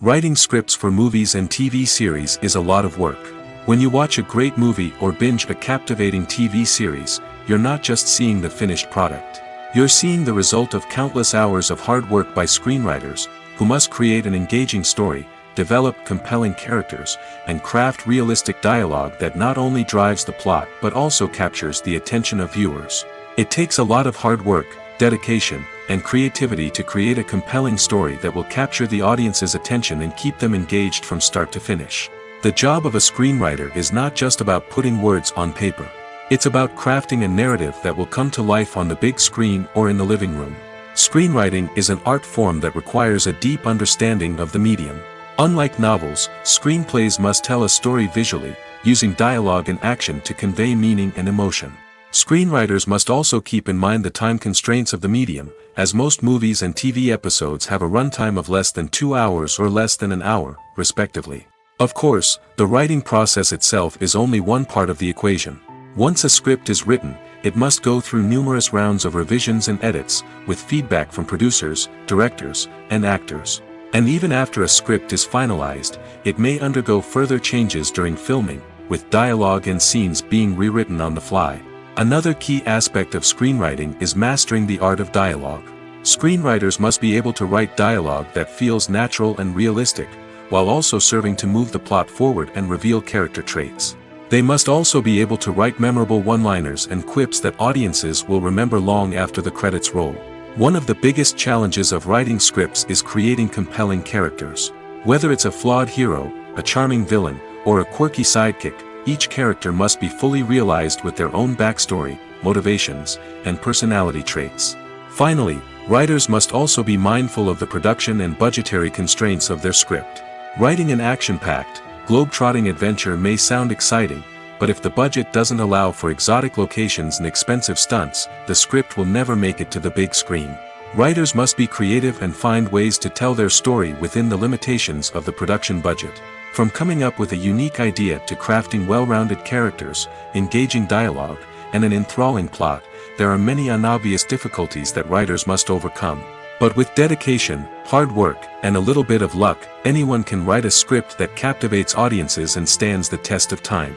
Writing scripts for movies and TV series is a lot of work. When you watch a great movie or binge a captivating TV series, you're not just seeing the finished product. You're seeing the result of countless hours of hard work by screenwriters, who must create an engaging story, develop compelling characters, and craft realistic dialogue that not only drives the plot but also captures the attention of viewers. It takes a lot of hard work, dedication, and creativity to create a compelling story that will capture the audience's attention and keep them engaged from start to finish. The job of a screenwriter is not just about putting words on paper. It's about crafting a narrative that will come to life on the big screen or in the living room. Screenwriting is an art form that requires a deep understanding of the medium. Unlike novels, screenplays must tell a story visually, using dialogue and action to convey meaning and emotion. Screenwriters must also keep in mind the time constraints of the medium, as most movies and TV episodes have a runtime of less than 2 hours or less than an hour, respectively. Of course, the writing process itself is only one part of the equation. Once a script is written, it must go through numerous rounds of revisions and edits, with feedback from producers, directors, and actors. And even after a script is finalized, it may undergo further changes during filming, with dialogue and scenes being rewritten on the fly. Another key aspect of screenwriting is mastering the art of dialogue. Screenwriters must be able to write dialogue that feels natural and realistic, while also serving to move the plot forward and reveal character traits. They must also be able to write memorable one-liners and quips that audiences will remember long after the credits roll. One of the biggest challenges of writing scripts is creating compelling characters. Whether it's a flawed hero, a charming villain, or a quirky sidekick, each character must be fully realized with their own backstory, motivations, and personality traits. Finally, writers must also be mindful of the production and budgetary constraints of their script. Writing an action-packed, globe-trotting adventure may sound exciting, but if the budget doesn't allow for exotic locations and expensive stunts, the script will never make it to the big screen. Writers must be creative and find ways to tell their story within the limitations of the production budget. From coming up with a unique idea to crafting well-rounded characters, engaging dialogue, and an enthralling plot, there are many unobvious difficulties that writers must overcome. But with dedication, hard work, and a little bit of luck, anyone can write a script that captivates audiences and stands the test of time.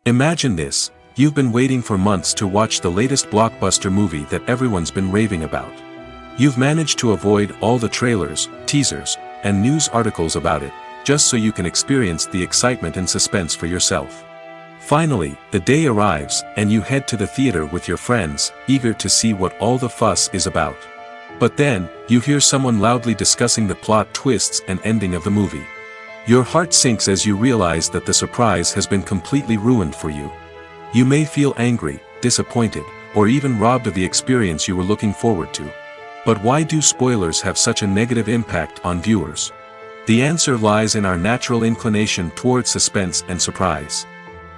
Imagine this: you've been waiting for months to watch the latest blockbuster movie that everyone's been raving about. You've managed to avoid all the trailers, teasers, and news articles about it, just so you can experience the excitement and suspense for yourself. Finally, the day arrives, and you head to the theater with your friends, eager to see what all the fuss is about. But then, you hear someone loudly discussing the plot twists and ending of the movie. Your heart sinks as you realize that the surprise has been completely ruined for you. You may feel angry, disappointed, or even robbed of the experience you were looking forward to. But why do spoilers have such a negative impact on viewers? The answer lies in our natural inclination toward suspense and surprise.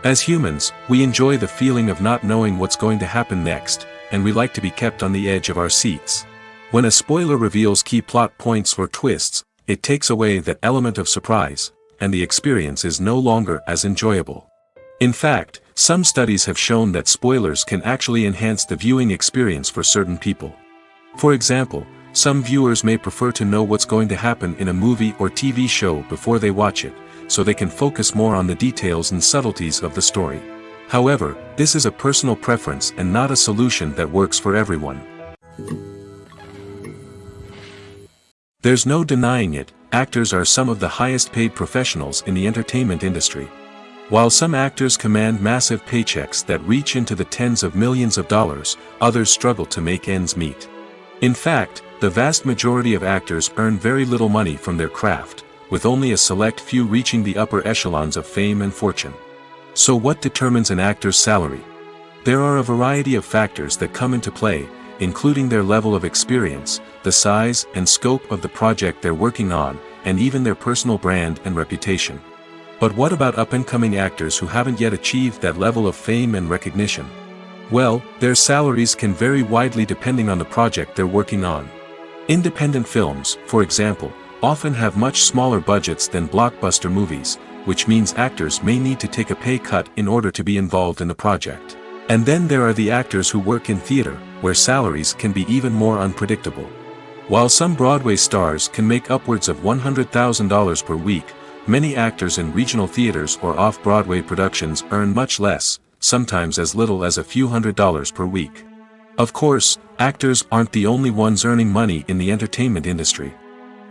As humans, we enjoy the feeling of not knowing what's going to happen next, and we like to be kept on the edge of our seats. When a spoiler reveals key plot points or twists, it takes away that element of surprise, and the experience is no longer as enjoyable. In fact, some studies have shown that spoilers can actually enhance the viewing experience for certain people. For example, some viewers may prefer to know what's going to happen in a movie or TV show before they watch it, so they can focus more on the details and subtleties of the story. However, this is a personal preference and not a solution that works for everyone. There's no denying it, actors are some of the highest paid professionals in the entertainment industry. While some actors command massive paychecks that reach into the tens of millions of dollars, others struggle to make ends meet. In fact, the vast majority of actors earn very little money from their craft, with only a select few reaching the upper echelons of fame and fortune. So what determines an actor's salary? There are a variety of factors that come into play, including their level of experience, the size and scope of the project they're working on, and even their personal brand and reputation. But what about up-and-coming actors who haven't yet achieved that level of fame and recognition? Well, their salaries can vary widely depending on the project they're working on. Independent films, for example, often have much smaller budgets than blockbuster movies, which means actors may need to take a pay cut in order to be involved in the project. And then there are the actors who work in theater, where salaries can be even more unpredictable. While some Broadway stars can make upwards of $100,000 per week, many actors in regional theaters or off-Broadway productions earn much less, sometimes as little as a few $100s per week. Of course, actors aren't the only ones earning money in the entertainment industry.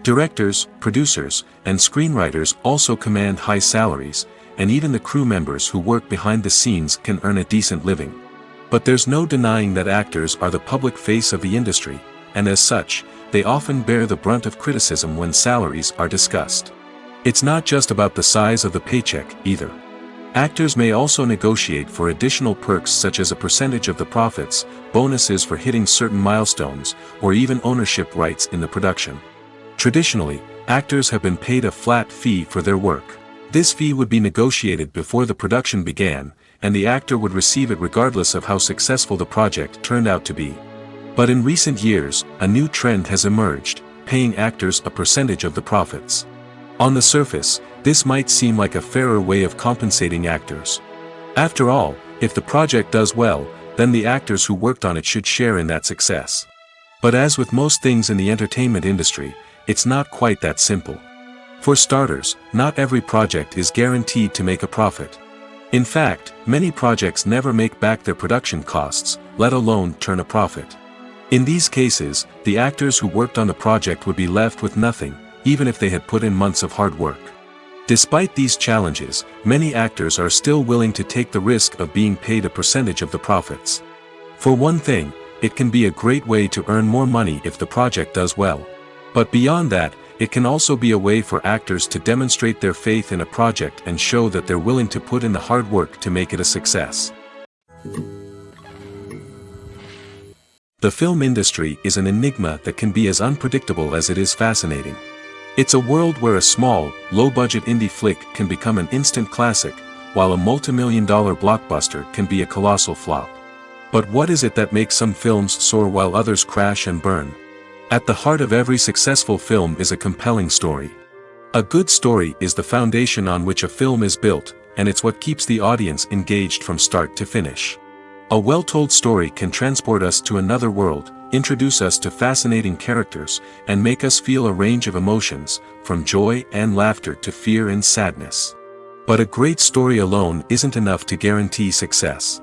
Directors, producers, and screenwriters also command high salaries, and even the crew members who work behind the scenes can earn a decent living. But there's no denying that actors are the public face of the industry, and as such, they often bear the brunt of criticism when salaries are discussed. It's not just about the size of the paycheck, either. Actors may also negotiate for additional perks such as a percentage of the profits, bonuses for hitting certain milestones, or even ownership rights in the production. Traditionally, actors have been paid a flat fee for their work. This fee would be negotiated before the production began, and the actor would receive it regardless of how successful the project turned out to be. But in recent years, a new trend has emerged, paying actors a percentage of the profits. On the surface, this might seem like a fairer way of compensating actors. After all, if the project does well, then the actors who worked on it should share in that success. But as with most things in the entertainment industry, it's not quite that simple. For starters, not every project is guaranteed to make a profit. In fact, many projects never make back their production costs, let alone turn a profit. In these cases, the actors who worked on the project would be left with nothing, even if they had put in months of hard work. Despite these challenges, many actors are still willing to take the risk of being paid a percentage of the profits. For one thing, it can be a great way to earn more money if the project does well. But beyond that, it can also be a way for actors to demonstrate their faith in a project and show that they're willing to put in the hard work to make it a success. The film industry is an enigma that can be as unpredictable as it is fascinating. It's a world where a small, low-budget indie flick can become an instant classic, while a multi-million-dollar blockbuster can be a colossal flop. But what is it that makes some films soar while others crash and burn? At the heart of every successful film is a compelling story. A good story is the foundation on which a film is built, and it's what keeps the audience engaged from start to finish. A well-told story can transport us to another world, introduce us to fascinating characters, and make us feel a range of emotions, from joy and laughter to fear and sadness. But a great story alone isn't enough to guarantee success.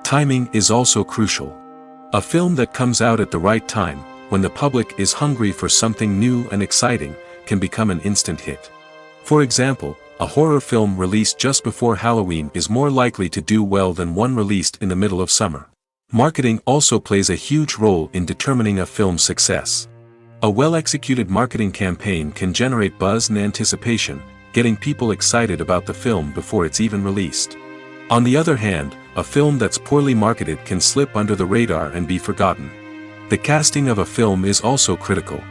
Timing is also crucial. A film that comes out at the right time, when the public is hungry for something new and exciting, can become an instant hit. For example, a horror film released just before Halloween is more likely to do well than one released in the middle of summer. Marketing also plays a huge role in determining a film's success. A well-executed marketing campaign can generate buzz and anticipation, getting people excited about the film before it's even released. On the other hand, a film that's poorly marketed can slip under the radar and be forgotten. The casting of a film is also critical.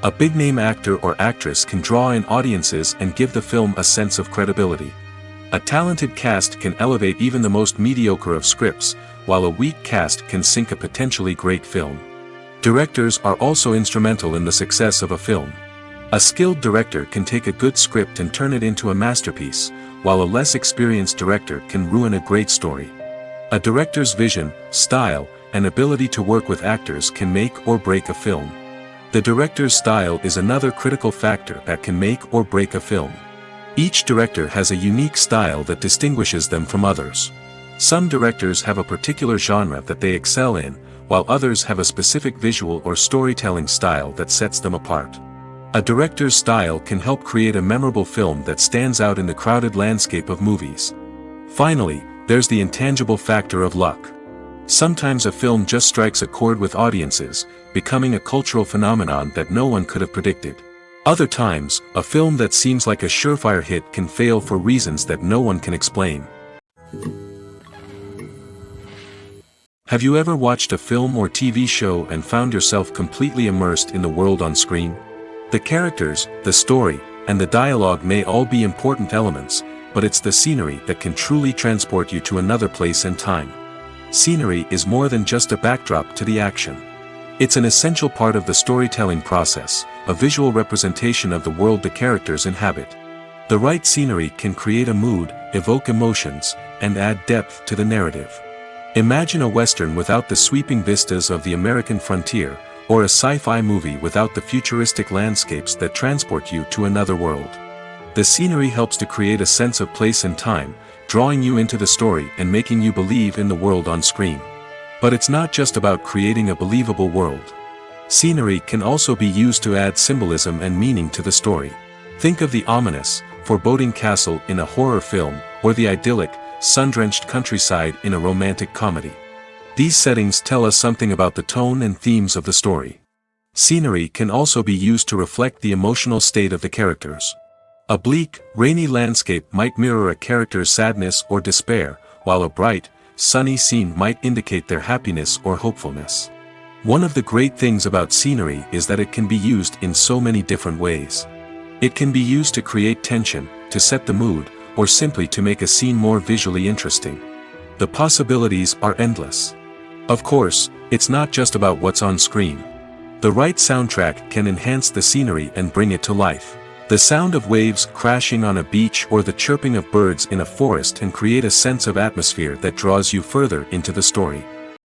A big-name actor or actress can draw in audiences and give the film a sense of credibility. A talented cast can elevate even the most mediocre of scripts, while a weak cast can sink a potentially great film. Directors are also instrumental in the success of a film. A skilled director can take a good script and turn it into a masterpiece, while a less experienced director can ruin a great story. A director's vision, style, and ability to work with actors can make or break a film. The director's style is another critical factor that can make or break a film. Each director has a unique style that distinguishes them from others. Some directors have a particular genre that they excel in, while others have a specific visual or storytelling style that sets them apart. A director's style can help create a memorable film that stands out in the crowded landscape of movies. Finally, there's the intangible factor of luck. Sometimes a film just strikes a chord with audiences, becoming a cultural phenomenon that no one could have predicted. Other times, a film that seems like a surefire hit can fail for reasons that no one can explain. Have you ever watched a film or TV show and found yourself completely immersed in the world on screen? The characters, the story, and the dialogue may all be important elements, but it's the scenery that can truly transport you to another place and time. Scenery is more than just a backdrop to the action. It's an essential part of the storytelling process, a visual representation of the world the characters inhabit. The right scenery can create a mood, evoke emotions, and add depth to the narrative. Imagine a Western without the sweeping vistas of the American frontier, or a sci-fi movie without the futuristic landscapes that transport you to another world. The scenery helps to create a sense of place and time, drawing you into the story and making you believe in the world on screen. But it's not just about creating a believable world. Scenery can also be used to add symbolism and meaning to the story. Think of the ominous, foreboding castle in a horror film, or the idyllic, sun-drenched countryside in a romantic comedy. These settings tell us something about the tone and themes of the story. Scenery can also be used to reflect the emotional state of the characters. A bleak, rainy landscape might mirror a character's sadness or despair, while a bright, sunny scene might indicate their happiness or hopefulness. One of the great things about scenery is that it can be used in so many different ways. It can be used to create tension, to set the mood, or simply to make a scene more visually interesting. The possibilities are endless. Of course, it's not just about what's on screen. The right soundtrack can enhance the scenery and bring it to life. The sound of waves crashing on a beach or the chirping of birds in a forest can create a sense of atmosphere that draws you further into the story.